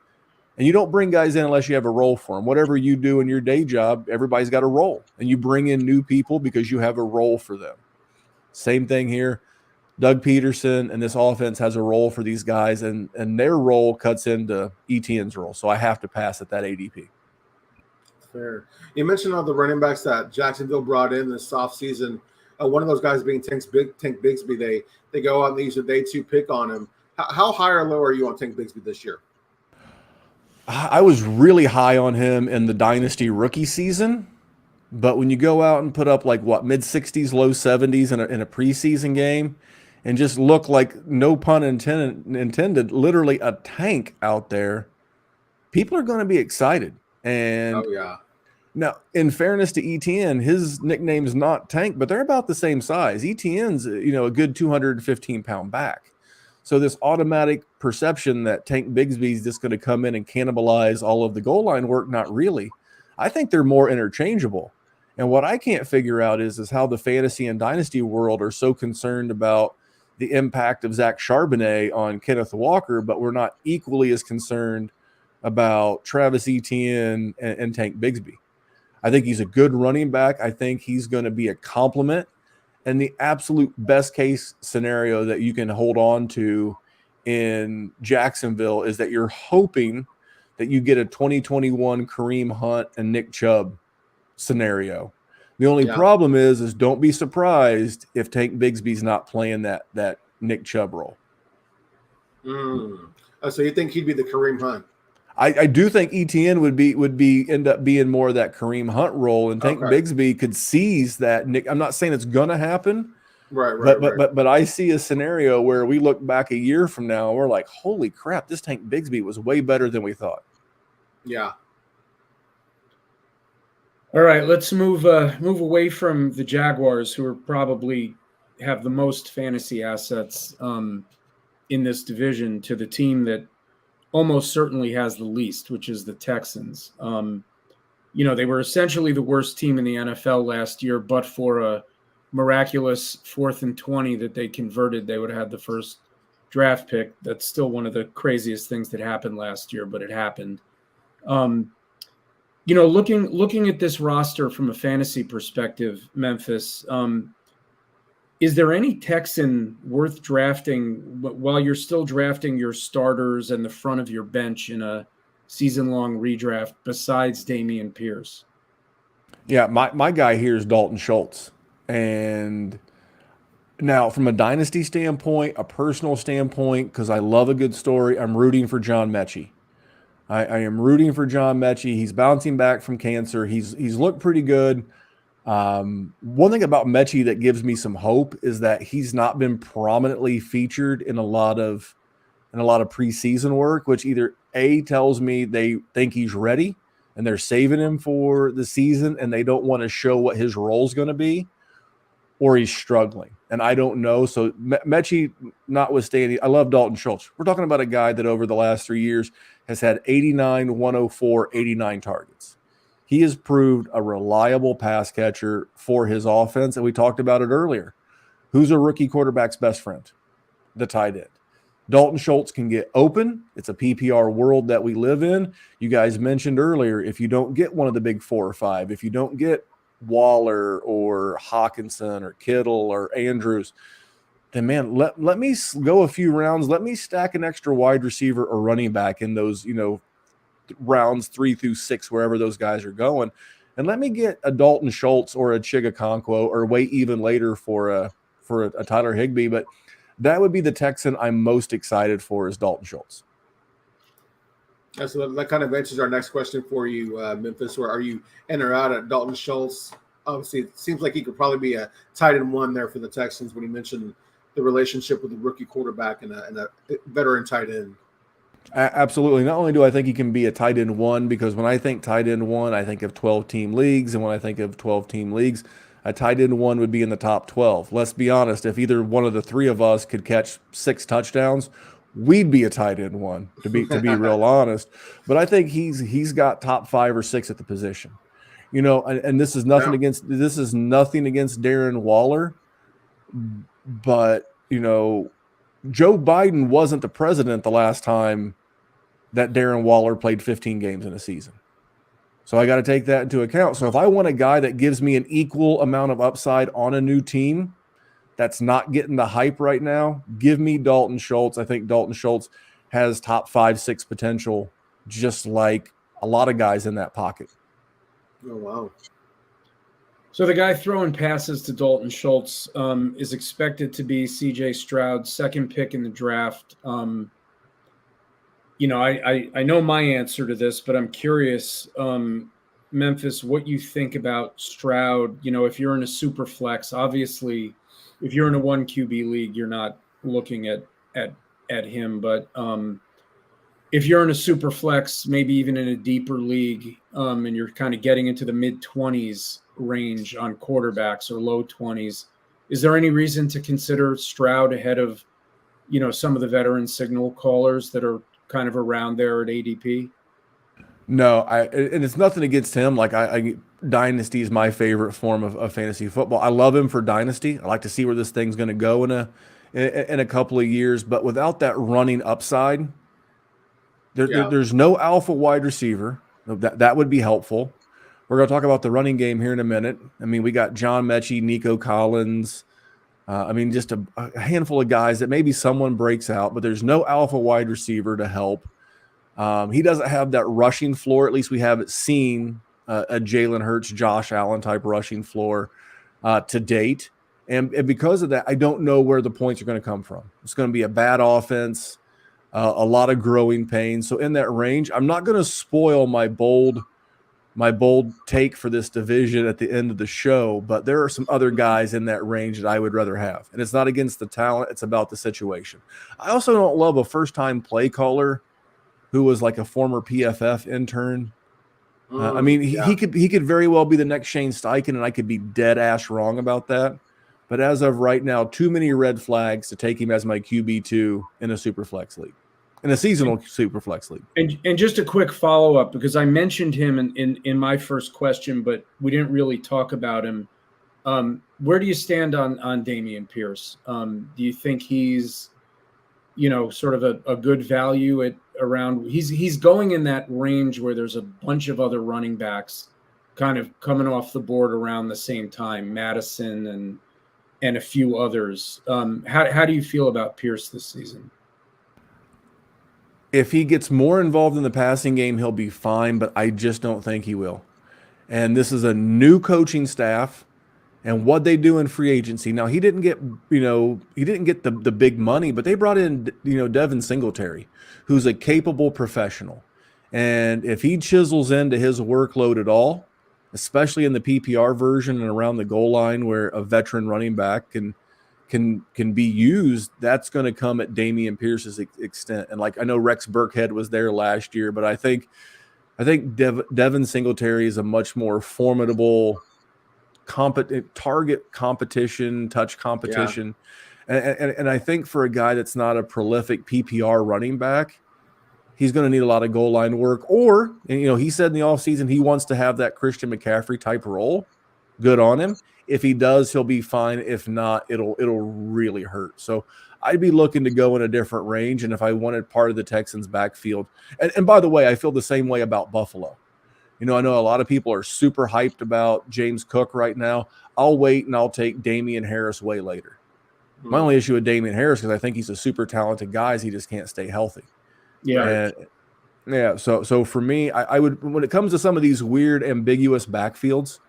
And you don't bring guys in unless you have a role for them. Whatever you do in your day job, everybody's got a role. And you bring in new people because you have a role for them. Same thing here. Doug Peterson and this offense has a role for these guys, and their role cuts into ETN's role. So I have to pass at that ADP. Fair. You mentioned all the running backs that Jacksonville brought in this offseason. One of those guys being Tank Bigsby. They go out and they use a day 2 pick on him. How high or low are you on Tank Bigsby this year? I was really high on him in the Dynasty rookie season. But when you go out and put up like mid-60s, low 70s in a preseason game and just look like, no pun intended, literally a tank out there, people are going to be excited. And now, in fairness to ETN, his nickname's not Tank, but they're about the same size. ETN's, a good 215-pound back. So this automatic perception that Tank Bigsby's just going to come in and cannibalize all of the goal line work, not really. I think they're more interchangeable. And what I can't figure out is how the fantasy and dynasty world are so concerned about the impact of Zach Charbonnet on Kenneth Walker, but we're not equally as concerned about Travis Etienne and Tank Bigsby. I think he's a good running back. I think he's going to be a compliment. And the absolute best case scenario that you can hold on to in Jacksonville is that you're hoping that you get a 2021 Kareem Hunt and Nick Chubb scenario. The only problem is don't be surprised if Tank Bigsby's not playing that Nick Chubb role. So you think he'd be the Kareem Hunt? I do think ETN would end up being more of that Kareem Hunt role, and Tank Bigsby could seize that Nick. I'm not saying it's gonna happen, but I see a scenario where we look back a year from now and we're like, holy crap, this Tank Bigsby was way better than we thought. Yeah. All right, let's move away from the Jaguars, who are probably have the most fantasy assets in this division, to the team that almost certainly has the least, which is the Texans. They were essentially the worst team in the NFL last year, but for a miraculous 4th and 20 that they converted, they would have had the first draft pick. That's still one of the craziest things that happened last year, but it happened. Looking at this roster from a fantasy perspective, Memphis, is there any Texan worth drafting while you're still drafting your starters and the front of your bench in a season-long redraft besides Dameon Pierce? Yeah, my guy here is Dalton Schultz. And now from a dynasty standpoint, a personal standpoint, because I love a good story, I'm rooting for John Mechie. I am rooting for John Mechie. He's bouncing back from cancer. He's looked pretty good. One thing about Mechie that gives me some hope is that he's not been prominently featured in a lot of preseason work, which either A, tells me they think he's ready and they're saving him for the season and they don't want to show what his role is going to be, or he's struggling. And I don't know. So Mechie notwithstanding, I love Dalton Schultz. We're talking about a guy that over the last 3 years has had 89, 104, 89 targets. He has proved a reliable pass catcher for his offense, and we talked about it earlier. Who's a rookie quarterback's best friend? The tight end. Dalton Schultz can get open. It's a PPR world that we live in. You guys mentioned earlier, if you don't get one of the big 4 or 5, if you don't get Waller or Hawkinson or Kittle or Andrews, then man, let me go a few rounds. Let me stack an extra wide receiver or running back in those, rounds 3 through 6, wherever those guys are going. And let me get a Dalton Schultz or a Chigakonkwo, or wait even later for a Tyler Higbee. But that would be the Texan I'm most excited for, is Dalton Schultz. So that kind of answers our next question for you, Memphis. Where are you in or out at Dalton Schultz? Obviously, it seems like he could probably be a tight end 1 there for the Texans when he mentioned the relationship with the rookie quarterback and a veteran tight end. Absolutely. Not only do I think he can be a tight end 1, because when I think tight end 1, I think of 12-team leagues. And when I think of 12-team leagues, a tight end 1 would be in the top 12. Let's be honest, if either one of the 3 of us could catch 6 touchdowns, we'd be a tight end 1, to be real honest. But I think he's got top 5 or 6 at the position. And this is nothing against Darren Waller, but Joe Biden wasn't the president the last time that Darren Waller played 15 games in a season. So I got to take that into account. So if I want a guy that gives me an equal amount of upside on a new team that's not getting the hype right now, give me Dalton Schultz. I think Dalton Schultz has top 5, 6 potential, just like a lot of guys in that pocket. Oh, wow. So the guy throwing passes to Dalton Schultz is expected to be C.J. Stroud, second pick in the draft. I know my answer to this, but I'm curious, Memphis, what you think about Stroud. If you're in a super flex, obviously, if you're in a 1 QB league, you're not looking at him. But if you're in a super flex, maybe even in a deeper league, and you're kind of getting into the mid-20s range on quarterbacks or low 20s, is there any reason to consider Stroud ahead of, some of the veteran signal callers that are kind of around there at ADP? No, and it's nothing against him. Like Dynasty is my favorite form of fantasy football. I love him for Dynasty. I like to see where this thing's going to go in a couple of years. But without that running upside, there's no alpha wide receiver. That would be helpful. We're going to talk about the running game here in a minute. I mean, we got John Mechie, Nico Collins. Just a handful of guys that maybe someone breaks out, but there's no alpha wide receiver to help. He doesn't have that rushing floor. At least we haven't seen a Jalen Hurts, Josh Allen type rushing floor to date. And because of that, I don't know where the points are going to come from. It's going to be a bad offense, a lot of growing pains. So in that range, I'm not going to spoil my bold take for this division at the end of the show, but there are some other guys in that range that I would rather have. And it's not against the talent, it's about the situation. I also don't love a first-time play caller who was like a former PFF intern. He could very well be the next Shane Steichen, and I could be dead ass wrong about that. But as of right now, too many red flags to take him as my QB2 in a super flex league. In a seasonal super flex league. And just a quick follow-up, because I mentioned him in my first question, but we didn't really talk about him. Where do you stand on Dameon Pierce? Do you think he's, sort of a good value at around – he's going in that range where there's a bunch of other running backs kind of coming off the board around the same time, Madison and a few others. How do you feel about Pierce this season? If he gets more involved in the passing game, he'll be fine, but I just don't think he will. And this is a new coaching staff, and what they do in free agency. Now, he didn't get the big money, but they brought in, Devin Singletary, who's a capable professional. And if he chisels into his workload at all, especially in the PPR version and around the goal line where a veteran running back can be used, that's going to come at Dameon Pierce's extent. And like, I know Rex Burkhead was there last year, but I think Devin Singletary is a much more formidable target competition, touch competition. Yeah. And I think for a guy that's not a prolific PPR running back, he's going to need a lot of goal line work. Or, he said in the offseason he wants to have that Christian McCaffrey type role. Good on him. If he does, he'll be fine. If not, it'll really hurt. So I'd be looking to go in a different range. And if I wanted part of the Texans backfield, and by the way, I feel the same way about Buffalo. I know a lot of people are super hyped about James Cook right now. I'll wait and I'll take Damian Harris way later. My only issue with Damian Harris is I think he's a super talented guy. He just can't stay healthy. Yeah. So for me, I would, when it comes to some of these weird, ambiguous backfields,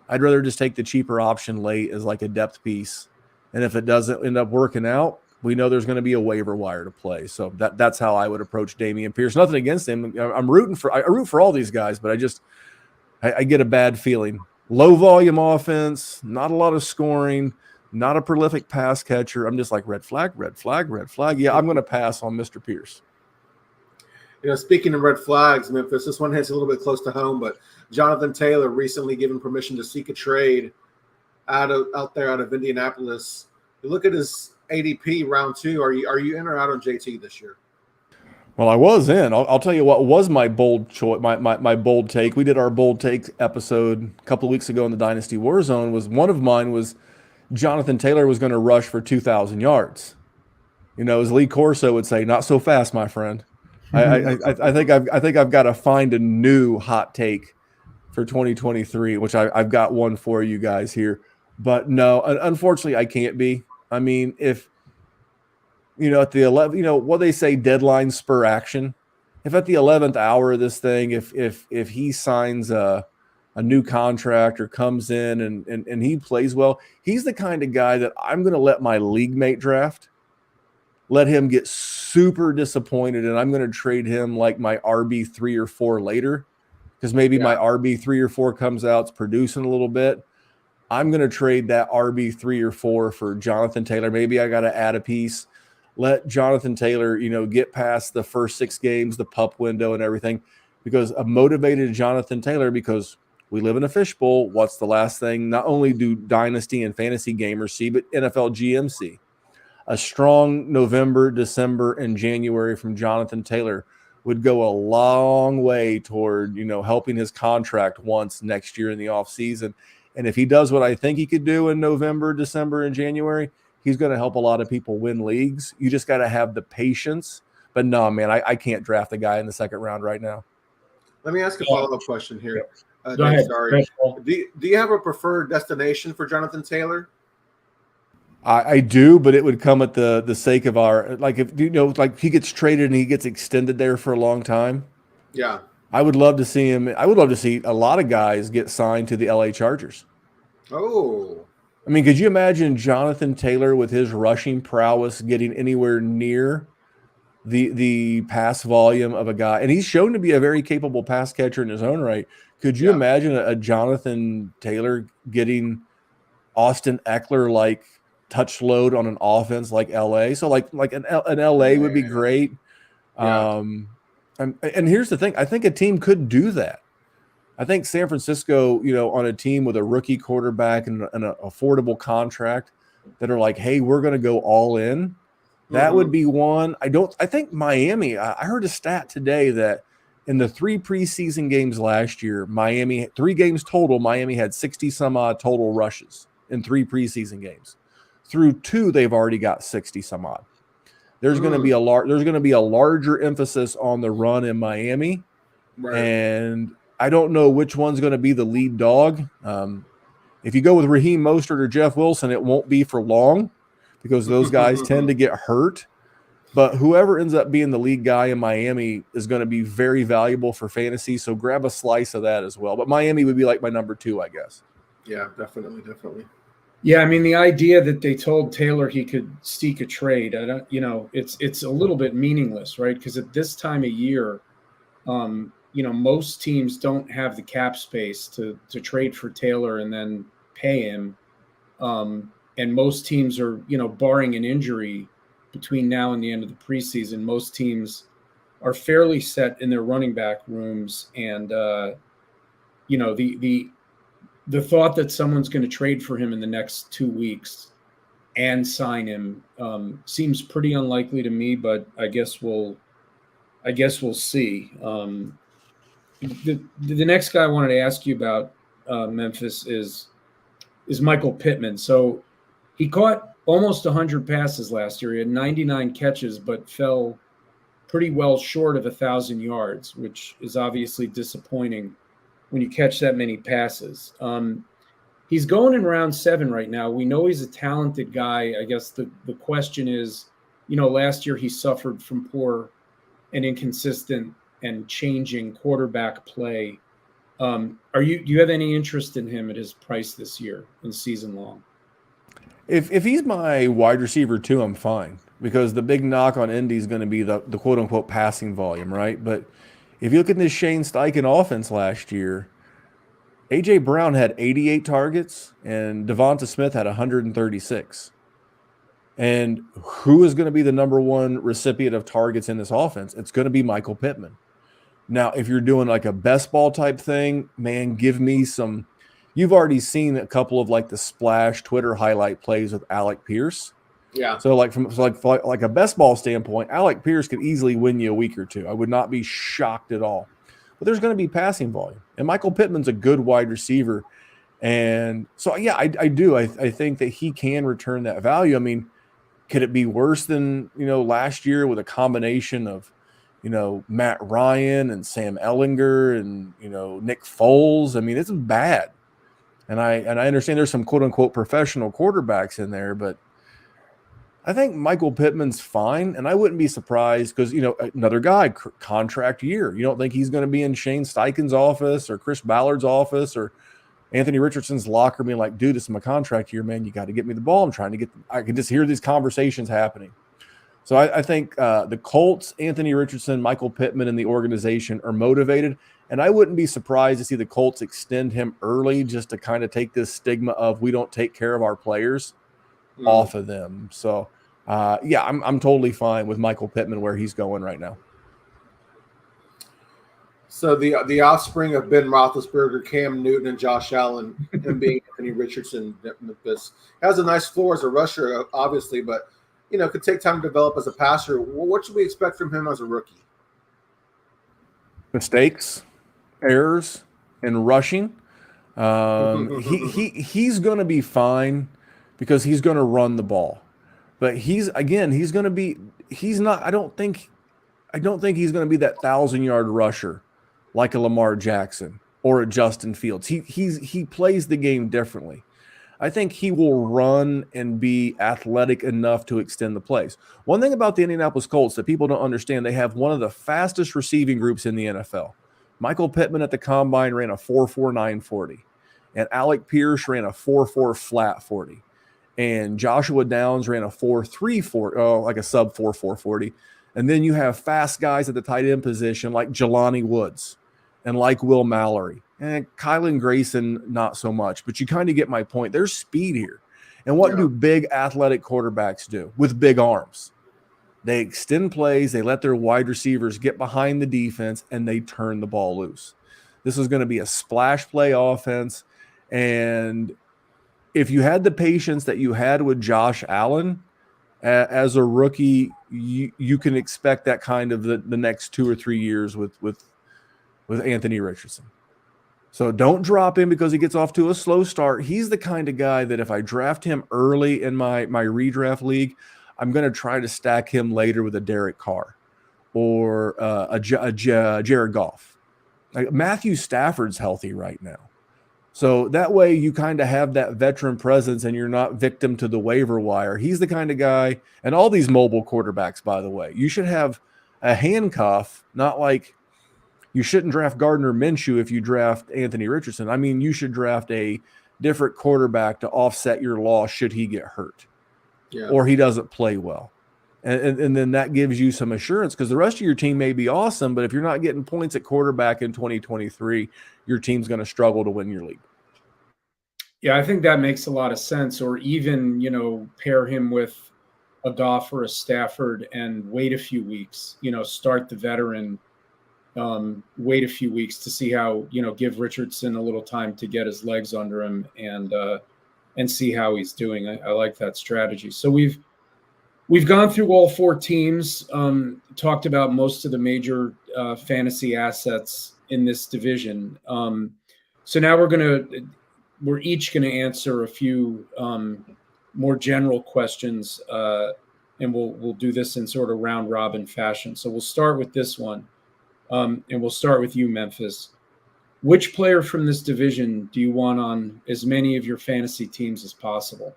I'd rather just take the cheaper option late as like a depth piece. And if it doesn't end up working out, we know there's going to be a waiver wire to play. So that's how I would approach Dameon Pierce. Nothing against him. I root for all these guys, but I get a bad feeling. Low volume offense, not a lot of scoring, not a prolific pass catcher. I'm just like red flag, red flag, red flag. Yeah, I'm going to pass on Mr. Pierce. Speaking of red flags, Memphis, this one hits a little bit close to home, but Jonathan Taylor recently given permission to seek a trade out there out of Indianapolis. You look at his ADP round 2. Are you in or out on JT this year? Well, I was in. I'll tell you what was my bold choice, my bold take. We did our bold take episode a couple of weeks ago in the Dynasty Warzone. One of mine was Jonathan Taylor was going to rush for 2,000 yards. As Lee Corso would say, not so fast, my friend. I think I've got to find a new hot take for 2023, which I've got one for you guys here. But no, unfortunately, I can't be. I mean, if at the 11, what they say, deadline spur action. If at the 11th hour of this thing, if he signs a new contract or comes in and he plays well, he's the kind of guy that I'm going to let my league mate draft. Let him get super disappointed, and I'm going to trade him like my RB3 or 4 later, because maybe my RB3 or 4 comes out, it's producing a little bit. I'm going to trade that RB3 or 4 for Jonathan Taylor. Maybe I got to add a piece. Let Jonathan Taylor, get past the first 6 games, the pup window and everything, because a motivated Jonathan Taylor, because we live in a fishbowl. What's the last thing? Not only do Dynasty and fantasy gamers see, but NFL GM see. A strong November, December, and January from Jonathan Taylor would go a long way toward, helping his contract once next year in the offseason. And if he does what I think he could do in November, December, and January, he's going to help a lot of people win leagues. You just got to have the patience. But no, man, I can't draft a guy in the second round right now. Let me ask a follow-up question here. Go ahead. Sorry. Do you have a preferred destination for Jonathan Taylor? I do, but it would come at the sake of our, like, if like he gets traded and he gets extended there for a long time. Yeah. I would love to see him. I would love to see a lot of guys get signed to the LA Chargers. Oh. I mean, could you imagine Jonathan Taylor with his rushing prowess getting anywhere near the pass volume of a guy? And he's shown to be a very capable pass catcher in his own right. Could you imagine a Jonathan Taylor getting Austin Eckler-like touch load on an offense like LA? So like an LA would be great. Yeah. And here's the thing. I think a team could do that. I think San Francisco, on a team with a rookie quarterback and an affordable contract that are like, hey, we're going to go all in. That would be one. I think Miami, I heard a stat today that in the 3 preseason games last year, 3 games total, Miami had 60 some odd total rushes in 3 preseason games. Through 2, they've already got 60 some odd. There's going to be a larger emphasis on the run in Miami, and I don't know which one's going to be the lead dog. If you go with Raheem Mostert or Jeff Wilson, it won't be for long because those guys tend to get hurt. But whoever ends up being the lead guy in Miami is going to be very valuable for fantasy. So grab a slice of that as well. But Miami would be like my number 2, I guess. Yeah, definitely. Yeah, I mean, the idea that they told Taylor he could seek a trade, it's a little bit meaningless, right? Because at this time of year, most teams don't have the cap space to trade for Taylor and then pay him. And most teams are, barring an injury between now and the end of the preseason, most teams are fairly set in their running back rooms. And, the thought that someone's going to trade for him in the next 2 weeks and sign him seems pretty unlikely to me, but I guess we'll see. The next guy I wanted to ask you about, Memphis, is Michael Pittman. So he caught almost 100 passes last year. He had 99 catches, but fell pretty well short of 1,000 yards, which is obviously disappointing when you catch that many passes. He's going in round 7 right now. We know he's a talented guy. I guess the question is, last year he suffered from poor and inconsistent and changing quarterback play. Do you have any interest in him at his price this year and season long? If he's my wide receiver 2, I'm fine, because the big knock on Indy is going to be the quote unquote passing volume, right? But if you look at this Shane Steichen offense last year, A.J. Brown had 88 targets and Devonta Smith had 136. And who is going to be the number 1 recipient of targets in this offense? It's going to be Michael Pittman. Now, if you're doing like a best ball type thing, man, give me some you've already seen a couple of like the splash Twitter highlight plays with Alec Pierce. Yeah. So like from like a best ball standpoint, Alec Pierce could easily win you a week or two. I would not be shocked at all. But there's going to be passing volume, and Michael Pittman's a good wide receiver, and so yeah, I do. I think that he can return that value. I mean, could it be worse than last year with a combination of Matt Ryan and Sam Ellinger and Nick Foles? I mean, it's bad, and I understand there's some quote unquote professional quarterbacks in there, but I think Michael Pittman's fine, and I wouldn't be surprised because, another guy, contract year. You don't think he's going to be in Shane Steichen's office or Chris Ballard's office or Anthony Richardson's locker being like, dude, this is my contract year, man. You got to get me the ball. I can just hear these conversations happening. So I think the Colts, Anthony Richardson, Michael Pittman, and the organization are motivated, and I wouldn't be surprised to see the Colts extend him early just to kind of take this stigma of we don't take care of our players off of them. So, I'm totally fine with Michael Pittman where he's going right now. So the offspring of Ben Roethlisberger, Cam Newton, and Josh Allen, and being Anthony Richardson, Memphis, has a nice floor as a rusher, obviously, but could take time to develop as a passer. What should we expect from him as a rookie? Mistakes, errors, and rushing. He's going to be fine because he's going to run the ball. But I don't think he's going to be that 1,000-yard rusher like a Lamar Jackson or a Justin Fields. He plays the game differently. I think he will run and be athletic enough to extend the plays. One thing about the Indianapolis Colts that people don't understand, they have one of the fastest receiving groups in the NFL. Michael Pittman at the combine ran a 4.49 40, and Alec Pierce ran a 4.4 flat 40. And Joshua Downs ran a 4.3 40, like a sub 4.4 40. And then you have fast guys at the tight end position like Jelani Woods and like Will Mallory. And Kylan Grayson, not so much. But you kind of get my point. There's speed here. And what do big athletic quarterbacks do with big arms? They extend plays, they let their wide receivers get behind the defense, and they turn the ball loose. This is going to be a splash play offense. And if you had the patience that you had with Josh Allen as a rookie, you can expect that kind of the next 2 or 3 years with Anthony Richardson. So don't drop him because he gets off to a slow start. He's the kind of guy that if I draft him early in my redraft league, I'm going to try to stack him later with a Derek Carr or a Jared Goff. Like Matthew Stafford's healthy right now. So that way you kind of have that veteran presence and you're not victim to the waiver wire. He's the kind of guy, and all these mobile quarterbacks, by the way, you should have a handcuff, not like you shouldn't draft Gardner Minshew if you draft Anthony Richardson. I mean, you should draft a different quarterback to offset your loss should he get hurt or he doesn't play well. And then that gives you some assurance because the rest of your team may be awesome, but if you're not getting points at quarterback in 2023, your team's going to struggle to win your league. Yeah, I think that makes a lot of sense. Or even, pair him with a Goff or a Stafford and wait a few weeks, start the veteran, wait a few weeks to see how, give Richardson a little time to get his legs under him and see how he's doing. I like that strategy. So we've gone through all 4 teams, talked about most of the major fantasy assets in this division. So now we're each going to answer a few more general questions, and we'll do this in sort of round robin fashion. So we'll start with this one, and we'll start with you, Memphis. Which player from this division do you want on as many of your fantasy teams as possible?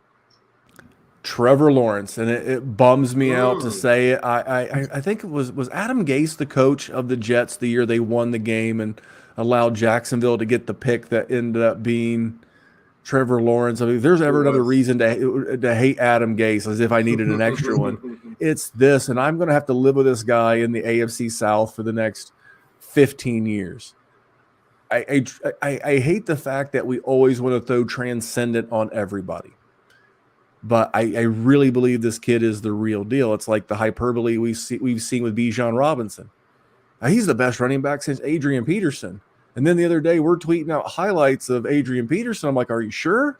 Trevor Lawrence, and it bums me out to say it. I think it was Adam Gase the coach of the Jets the year they won the game and allowed Jacksonville to get the pick that ended up being Trevor Lawrence. I mean, if there's ever another reason to hate Adam Gase, as if I needed an extra one, it's this. And I'm going to have to live with this guy in the AFC South for the next 15 years. I hate the fact that we always want to throw transcendent on everybody. But I really believe this kid is the real deal. It's like the hyperbole we've seen with Bijan Robinson. He's the best running back since Adrian Peterson. And then the other day, we're tweeting out highlights of Adrian Peterson. I'm like, are you sure?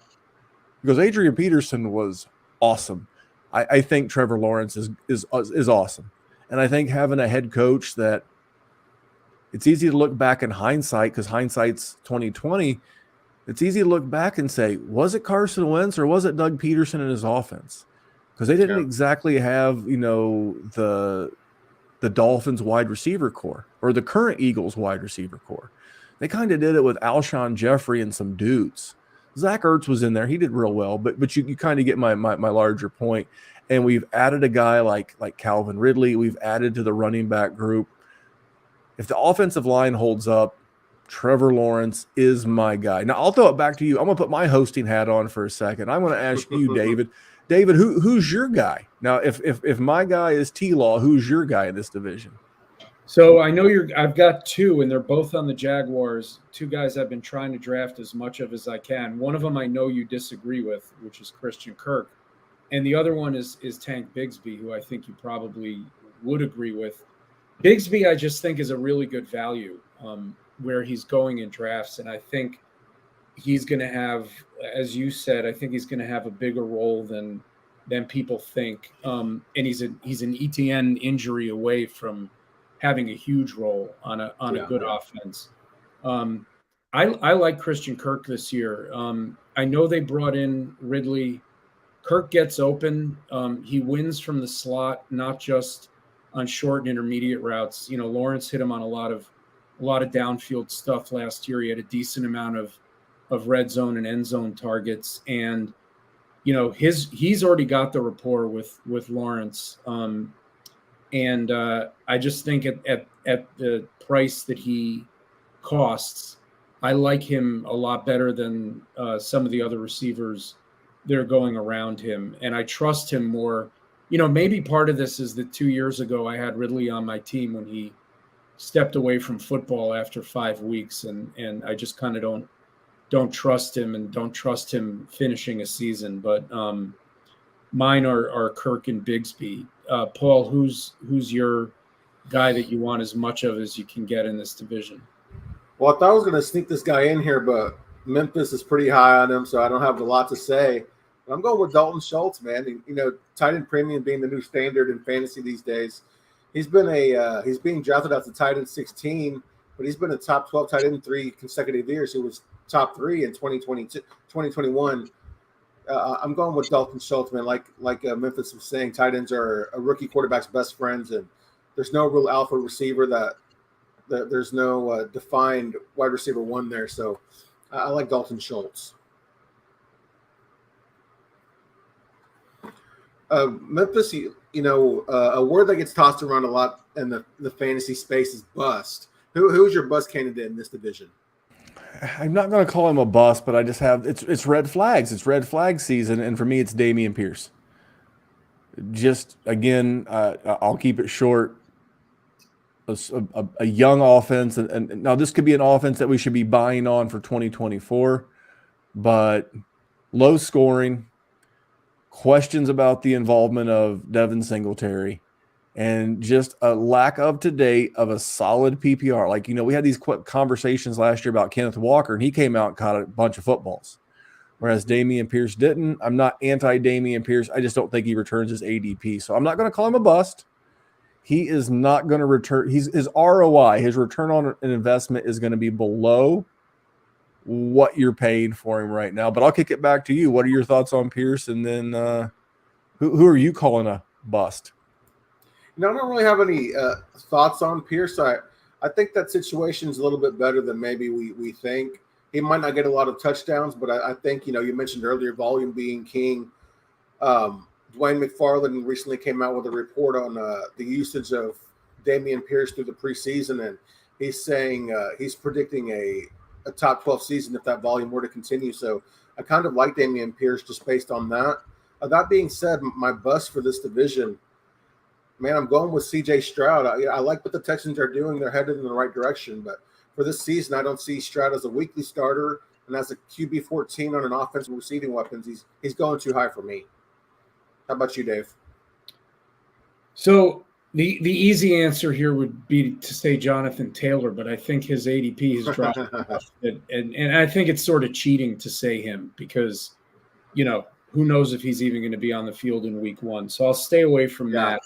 Because Adrian Peterson was awesome. I think Trevor Lawrence is awesome. And I think having a head coach that it's easy to look back in hindsight, because hindsight's 2020. It's easy to look back and say, was it Carson Wentz or was it Doug Peterson and his offense? Because they didn't exactly have, the Dolphins wide receiver core or the current Eagles wide receiver core. They kind of did it with Alshon Jeffrey and some dudes. Zach Ertz was in there. He did real well, but you kind of get my larger point. And we've added a guy like Calvin Ridley. We've added to the running back group. If the offensive line holds up, Trevor Lawrence is my guy. Now, I'll throw it back to you. I'm going to put my hosting hat on for a second. I'm going to ask you, David. David, who's your guy? Now, if my guy is T-Law, who's your guy in this division? So I know I've got two, and they're both on the Jaguars. Two guys I've been trying to draft as much of as I can. One of them I know you disagree with, which is Christian Kirk. And the other one is Tank Bigsby, who I think you probably would agree with. Bigsby, I just think, is a really good value where he's going in drafts. And I think he's going to have, as you said, I think he's going to have a bigger role than people think. And he's an ETN injury away from having a huge role on a good offense. I like Christian Kirk this year. I know they brought in Ridley. Kirk gets open. He wins from the slot, not just on short and intermediate routes. Lawrence hit him on a lot of downfield stuff last year. He had a decent amount of red zone and end zone targets, and he's already got the rapport with Lawrence. And I just think at the price that he costs, I like him a lot better than some of the other receivers that are going around him. And I trust him more. Maybe part of this is that 2 years ago I had Ridley on my team when he stepped away from football after 5 weeks. And I just kind of don't trust him and don't trust him finishing a season. But mine are Kirk and Bigsby. Paul, who's your guy that you want as much of as you can get in this division? Well, I thought I was going to sneak this guy in here, but Memphis is pretty high on him, so I don't have a lot to say. But I'm going with Dalton Schultz, man. Tight end premium being the new standard in fantasy these days. He's being drafted as a tight end 16, but he's been a top 12 tight end 3 consecutive years. He was top 3 in 2021. I'm going with Dalton Schultz, man. Like Memphis was saying, tight ends are a rookie quarterback's best friends, and there's no real alpha receiver that there's no defined wide receiver one there. So I like Dalton Schultz. Memphis, a word that gets tossed around a lot in the fantasy space is bust. Who's your bust candidate in this division? I'm not going to call him a bust, but I just have it's red flags. It's red flag season, and for me, it's Dameon Pierce. Just again, I'll keep it short. A young offense, and now this could be an offense that we should be buying on for 2024, but low scoring, questions about the involvement of Devin Singletary, and just a lack of to date of a solid PPR. Like, we had these conversations last year about Kenneth Walker, and he came out and caught a bunch of footballs, whereas Dameon Pierce didn't. I'm not anti-Dameon Pierce. I just don't think he returns his ADP. So I'm not going to call him a bust. He is not going to return. His ROI, his return on an investment, is going to be below what you're paying for him right now. But I'll kick it back to you. What are your thoughts on Pierce? And then who are you calling a bust? I don't really have any thoughts on Pierce. I think that situation is a little bit better than maybe we think. He might not get a lot of touchdowns, but I think, you mentioned earlier volume being king. Dwayne McFarland recently came out with a report on the usage of Dameon Pierce through the preseason, and he's saying he's predicting a top 12 season if that volume were to continue. So I kind of like Dameon Pierce just based on that. That being said, my bust for this division, man, I'm going with C.J. Stroud. I like what the Texans are doing. They're headed in the right direction, but for this season, I don't see Stroud as a weekly starter, and as a QB 14 on an offensive receiving weapons, he's going too high for me. How about you, Dave? So The easy answer here would be to say Jonathan Taylor, but I think his ADP has dropped enough and I think it's sort of cheating to say him because, who knows if he's even going to be on the field in week 1. So I'll stay away from that.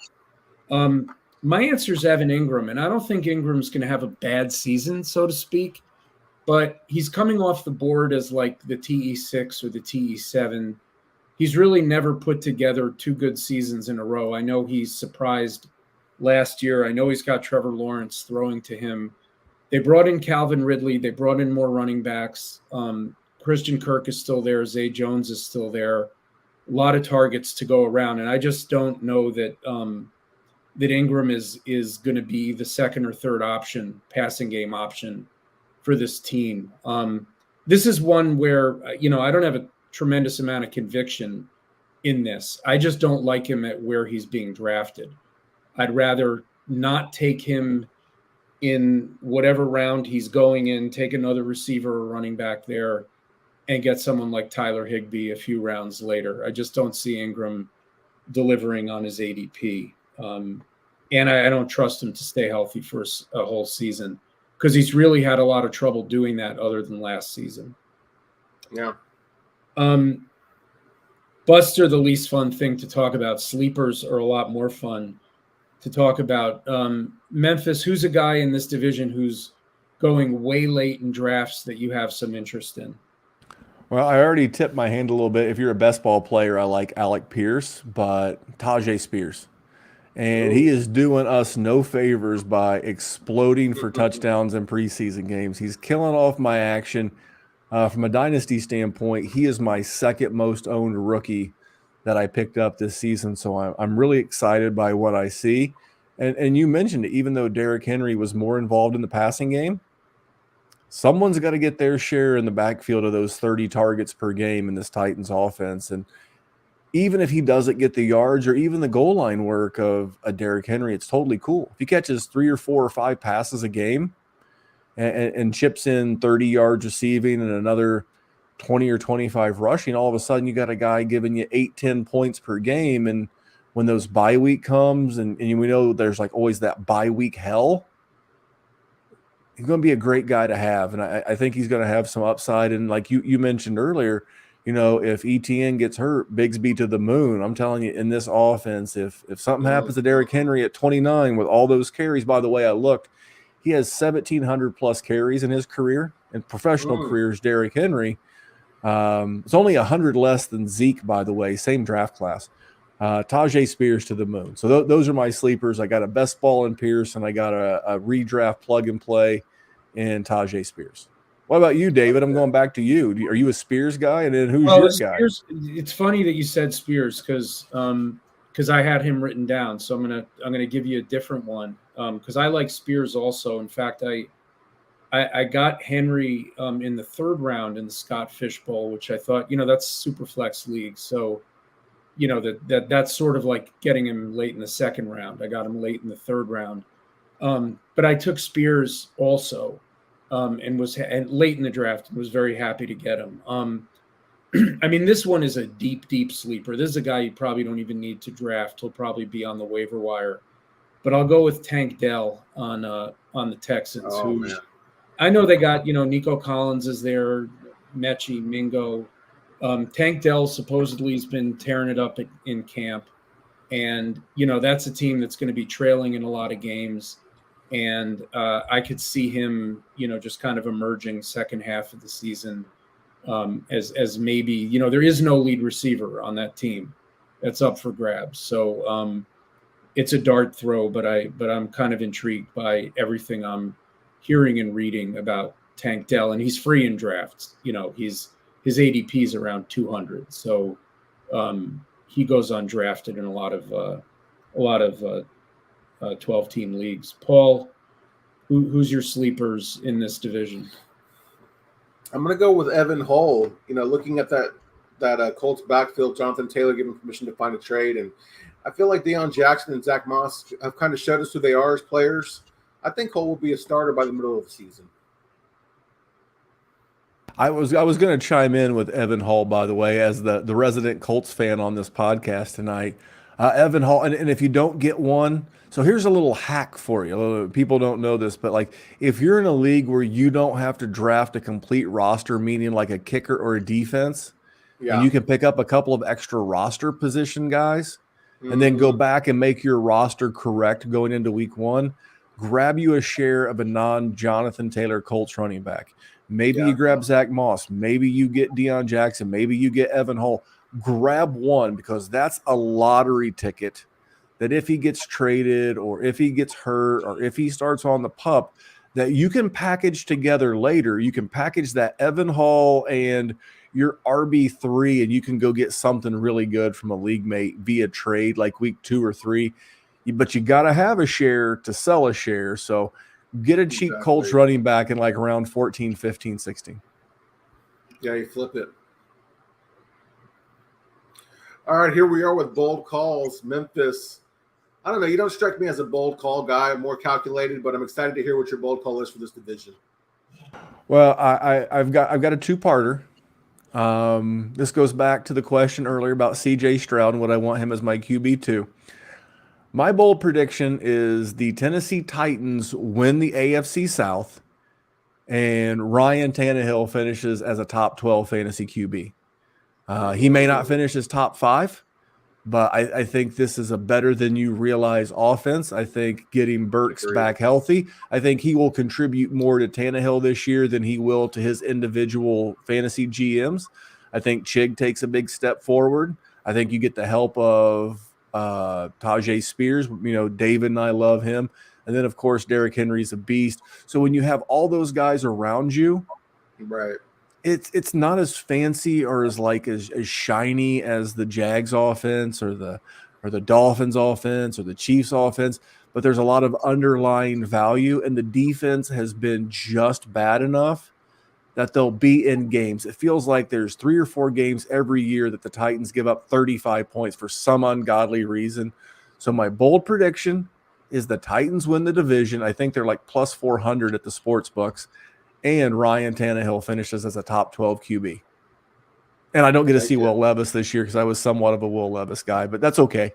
My answer is Evan Ingram, and I don't think Ingram's going to have a bad season, so to speak, but he's coming off the board as like the TE6 or the TE7. He's really never put together 2 good seasons in a row. I know he's surprised last year. I know he's got Trevor Lawrence throwing to him. They brought in Calvin Ridley. They brought in more running backs. Christian Kirk is still there. Zay Jones is still there. A lot of targets to go around, and I just don't know that that Ingram is going to be the second or third option, passing game option for this team. This is one where I don't have a tremendous amount of conviction in this. I just don't like him at where he's being drafted. I'd rather not take him in whatever round he's going in, take another receiver or running back there, and get someone like Tyler Higbee a few rounds later. I just don't see Ingram delivering on his ADP. And I don't trust him to stay healthy for a whole season because he's really had a lot of trouble doing that other than last season. Yeah. Busts are the least fun thing to talk about. Sleepers are a lot more fun to talk about. Memphis, who's a guy in this division who's going way late in drafts that you have some interest in? Well, I already tipped my hand a little bit. If you're a best ball player, I like Alec Pierce, but Tajay Spears. And he is doing us no favors by exploding for touchdowns in preseason games. He's killing off my action. From a dynasty standpoint, he is my second most owned rookie that I picked up this season. So I'm really excited by what I see. And you mentioned it, even though Derrick Henry was more involved in the passing game, someone's got to get their share in the backfield of those 30 targets per game in this Titans offense. And even if he doesn't get the yards or even the goal line work of a Derrick Henry, it's totally cool. If he catches 3 or 4 or 5 passes a game and chips in 30 yards receiving and another 20 or 25 rushing, all of a sudden you got a guy giving you 8-10 points per game. And when those bye week comes, and we know there's like always that bye week hell, he's going to be a great guy to have. And I think he's going to have some upside. And like you mentioned earlier, if ETN gets hurt, Bigsby to the moon. I'm telling you, in this offense, if something happens to Derrick Henry at 29 with all those carries, by the way, I looked, he has 1,700 plus carries in his career. In professional careers, Derrick Henry. It's only 100 less than Zeke, by the way, same draft class. Tajay Spears to the moon. So those are my sleepers. I got a best ball in Pierce, and I got a redraft plug and play in Tajay Spears. What about you, David? I'm going back to you. Are you a Spears guy? And then who's your Spears, guy? It's funny that you said Spears because I had him written down. So I'm gonna give you a different one because I like Spears also. In fact, I got Henry in the 3rd round in the Scott Fish Bowl, which I thought, that's super flex league. So, that's sort of like getting him late in the 2nd round. I got him late in the 3rd round. But I took Spears also and late in the draft and was very happy to get him. I mean, this one is a deep, deep sleeper. This is a guy you probably don't even need to draft. He'll probably be on the waiver wire. But I'll go with Tank Dell on the Texans. Man. I know they got, Nico Collins is there, Mechie, Mingo. Tank Dell supposedly has been tearing it up in camp. And, that's a team that's going to be trailing in a lot of games. And I could see him, just kind of emerging second half of the season as maybe, there is no lead receiver on that team. That's up for grabs. So it's a dart throw, but I'm kind of intrigued by everything I'm hearing and reading about Tank Dell, and he's free in drafts. His ADP is around 200, so he goes undrafted in a lot of 12-team leagues. Paul, who's your sleepers in this division? I'm going to go with Evan Hull. Looking at that Colts backfield, Jonathan Taylor giving permission to find a trade, and I feel like Deion Jackson and Zach Moss have kind of showed us who they are as players. I think Hull will be a starter by the middle of the season. I was going to chime in with Evan Hull, by the way, as the resident Colts fan on this podcast tonight. Evan Hall, and if you don't get one, so here's a little hack for you. People don't know this, but like if you're in a league where you don't have to draft a complete roster, meaning like a kicker or a defense, and you can pick up a couple of extra roster position guys, and then go back and make your roster correct going into week 1, grab you a share of a non-Jonathan Taylor Colts running back. Maybe you grab Zach Moss. Maybe you get Deion Jackson. Maybe you get Evan Hall. Grab one, because that's a lottery ticket that if he gets traded or if he gets hurt or if he starts on the pup, that you can package together later. You can package that Evan Hall and your RB3, and you can go get something really good from a league mate via trade like week 2 or 3. But you got to have a share to sell a share. So get a cheap Colts running back in like around 14, 15, 16. Yeah, you flip it. All right, here we are with bold calls. Memphis. I don't know. You don't strike me as a bold call guy. I'm more calculated, but I'm excited to hear what your bold call is for this division. Well, I've got a two-parter. This goes back to the question earlier about C.J. Stroud and what I want him as my QB2. My bold prediction is the Tennessee Titans win the AFC South, and Ryan Tannehill finishes as a top 12 fantasy QB. He may not finish as top 5, but I think this is a better than you realize offense. I think getting Burks back healthy, I think he will contribute more to Tannehill this year than he will to his individual fantasy GMs. I think Chig takes a big step forward. I think you get the help of Tajay Spears. You know, David and I love him. And then, of course, Derrick Henry's a beast. So when you have all those guys around you, right, it's not as fancy or as shiny as the Jags offense or the Dolphins offense or the Chiefs offense, but there's a lot of underlying value, and the defense has been just bad enough that they'll be in games. It feels like there's 3 or 4 games every year that the Titans give up 35 points for some ungodly reason. So my bold prediction is the Titans win the division. I think they're like plus 400 at the sports books. And Ryan Tannehill finishes as a top 12 QB. And I don't get to see Will Levis this year because I was somewhat of a Will Levis guy, but that's okay.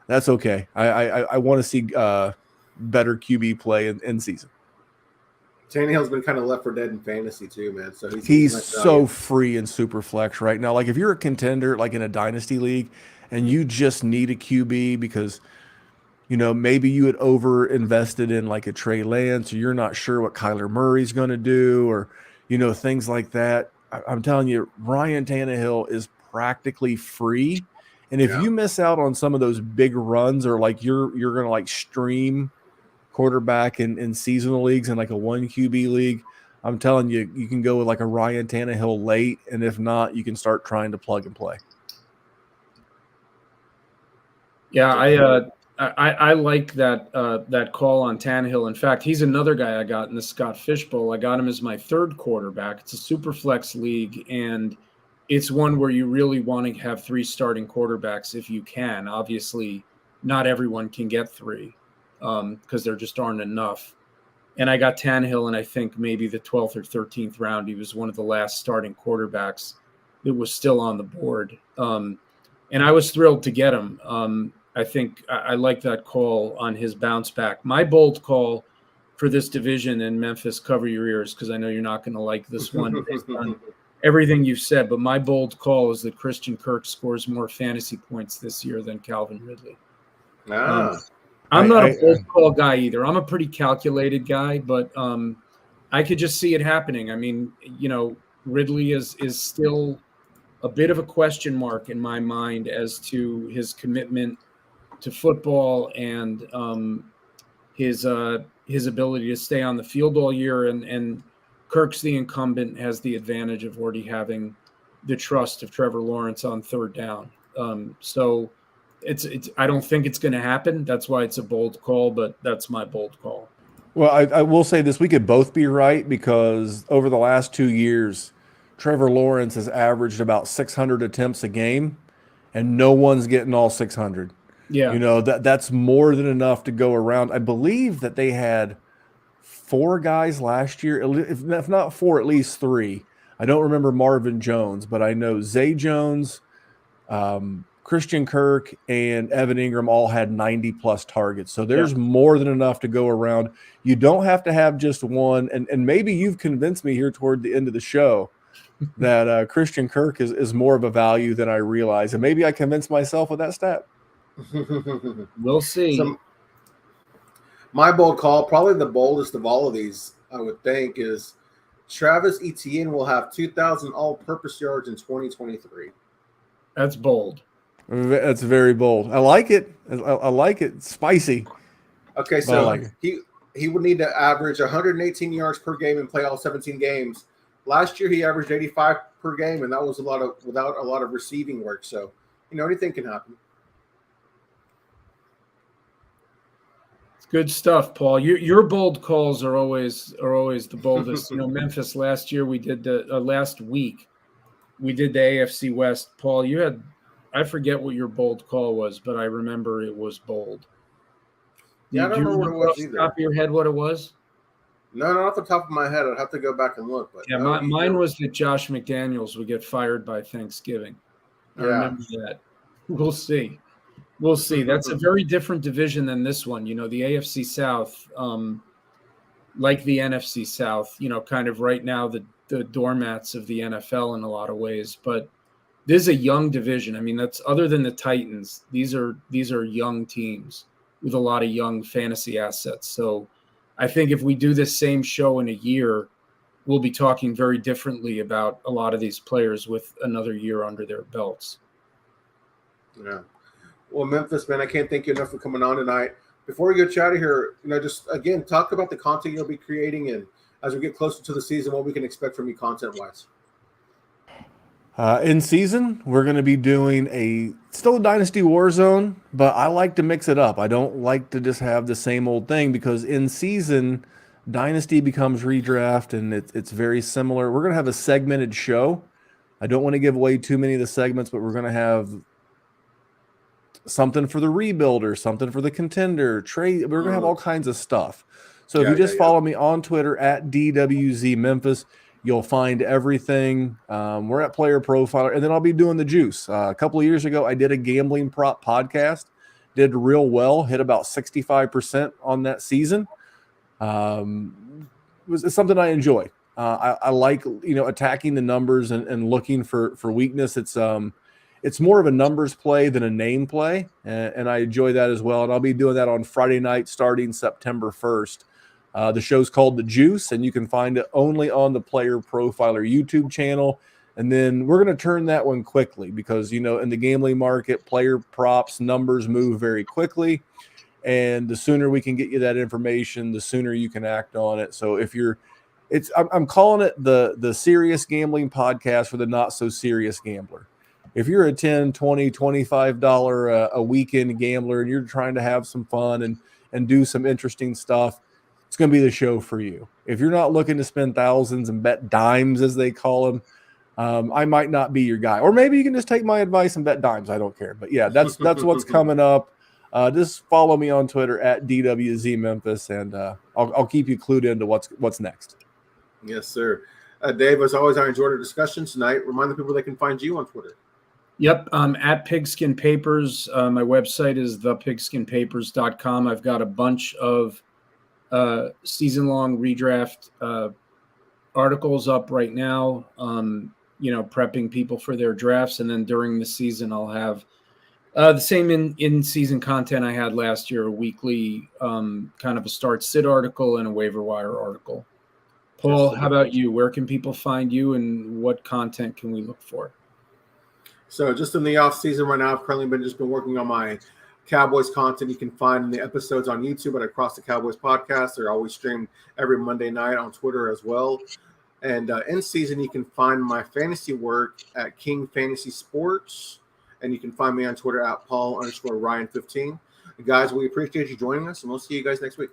That's okay. I want to see better QB play in season. Tannehill's been kind of left for dead in fantasy too, man. So he's so free in super flex right now. Like if you're a contender, like in a dynasty league, and you just need a QB because – you know, maybe you had over invested in like a Trey Lance, or you're not sure what Kyler Murray's going to do, or, you know, things like that. I'm telling you, Ryan Tannehill is practically free. And if you miss out on some of those big runs, or like you're going to like stream quarterback in seasonal leagues and like a 1 QB league, I'm telling you, you can go with like a Ryan Tannehill late. And if not, you can start trying to plug and play. Yeah, I like that call on Tannehill. In fact, he's another guy I got in the Scott Fishbowl. I got him as my 3rd quarterback. It's a super flex league, and it's one where you really want to have 3 starting quarterbacks if you can. Obviously, not everyone can get 3 because there just aren't enough. And I got Tannehill, and I think maybe the 12th or 13th round. He was one of the last starting quarterbacks that was still on the board. And I was thrilled to get him. I think I like that call on his bounce back. My bold call for this division in Memphis, cover your ears because I know you're not going to like this one based on everything you've said, but my bold call is that Christian Kirk scores more fantasy points this year than Calvin Ridley. I'm not a bold call guy either. I'm a pretty calculated guy, but I could just see it happening. I mean, you know, Ridley is still a bit of a question mark in my mind as to his commitment to football and his ability to stay on the field all year. And Kirk's the incumbent, has the advantage of already having the trust of Trevor Lawrence on 3rd down. So it's I don't think it's going to happen. That's why it's a bold call, but that's my bold call. Well, I will say this. We could both be right because over the last 2 years, Trevor Lawrence has averaged about 600 attempts a game, and no one's getting all 600. Yeah. You know, that's more than enough to go around. I believe that they had 4 guys last year, if not 4, at least 3. I don't remember Marvin Jones, but I know Zay Jones, Christian Kirk and Evan Ingram all had 90-plus targets. So there's more than enough to go around. You don't have to have just one. And maybe you've convinced me here toward the end of the show that Christian Kirk is more of a value than I realize. And maybe I convinced myself with that stat. We'll see. So, my bold call, probably the boldest of all of these, I would think, is Travis Etienne will have 2,000 all-purpose yards in 2023. That's bold. That's very bold. I like it. I like it. Spicy. Okay, so he would need to average 118 yards per game and play all 17 games. Last year, he averaged 85 per game, and that was without a lot of receiving work. So, anything can happen. Good stuff, Paul. Your bold calls are always the boldest. Memphis last year last week we did the AFC West. Paul, I forget what your bold call was, but I remember it was bold. Yeah, I don't remember what it was either. Top of your head, what it was? No, not off the top of my head. I'd have to go back and look. But mine was that Josh McDaniels would get fired by Thanksgiving. I remember that. We'll see. We'll see. That's a very different division than this one. The AFC South, like the NFC South, kind of right now the doormats of the NFL in a lot of ways. But this is a young division. I mean, that's other than the Titans. These are young teams with a lot of young fantasy assets. So I think if we do this same show in a year, we'll be talking very differently about a lot of these players with another year under their belts. Yeah. Well, Memphis, man, I can't thank you enough for coming on tonight. Before we get you out of here, just again, talk about the content you'll be creating, and as we get closer to the season, what we can expect from you content-wise. In season, we're going to be doing still a Dynasty Warzone, but I like to mix it up. I don't like to just have the same old thing, because in season, Dynasty becomes redraft, and it's very similar. We're going to have a segmented show. I don't want to give away too many of the segments, but we're going to have something for the rebuilder, something for the contender, trade. We're going to have all kinds of stuff. So if you just follow me on Twitter at DWZMemphis, you'll find everything. We're at Player Profiler, and then I'll be doing the juice. A couple of years ago, I did a gambling prop podcast, did real well, hit about 65% on that season. It's something I enjoy. I like, attacking the numbers and looking for weakness. It's more of a numbers play than a name play, and I enjoy that as well. And I'll be doing that on Friday night starting September 1st. The show's called The Juice, and you can find it only on the Player Profiler YouTube channel. And then we're going to turn that one quickly because, in the gambling market, player props, numbers move very quickly. And the sooner we can get you that information, the sooner you can act on it. So I'm calling it the serious gambling podcast for the not so serious gambler. If you're a $10, $20, $25 a weekend gambler and you're trying to have some fun and do some interesting stuff, it's going to be the show for you. If you're not looking to spend thousands and bet dimes, as they call them, I might not be your guy. Or maybe you can just take my advice and bet dimes. I don't care. But yeah, that's what's coming up. Just follow me on Twitter at DWZMemphis, and I'll keep you clued into what's next. Yes, sir. Dave, as always, I enjoyed our discussion tonight. Remind the people they can find you on Twitter. Yep, at Pigskin Papers. My website is thepigskinpapers.com. I've got a bunch of season-long redraft articles up right now, prepping people for their drafts. And then during the season, I'll have the same in-season content I had last year, a weekly kind of a start-sit article and a waiver wire article. Paul, how about you? Where can people find you, and what content can we look for? So just in the off season right now, I've currently been working on my Cowboys content. You can find the episodes on YouTube at Across the Cowboys podcast. They're always streamed every Monday night on Twitter as well. And in season, you can find my fantasy work at King Fantasy Sports. And you can find me on Twitter at Paul_Ryan15. Guys, we appreciate you joining us, and we'll see you guys next week.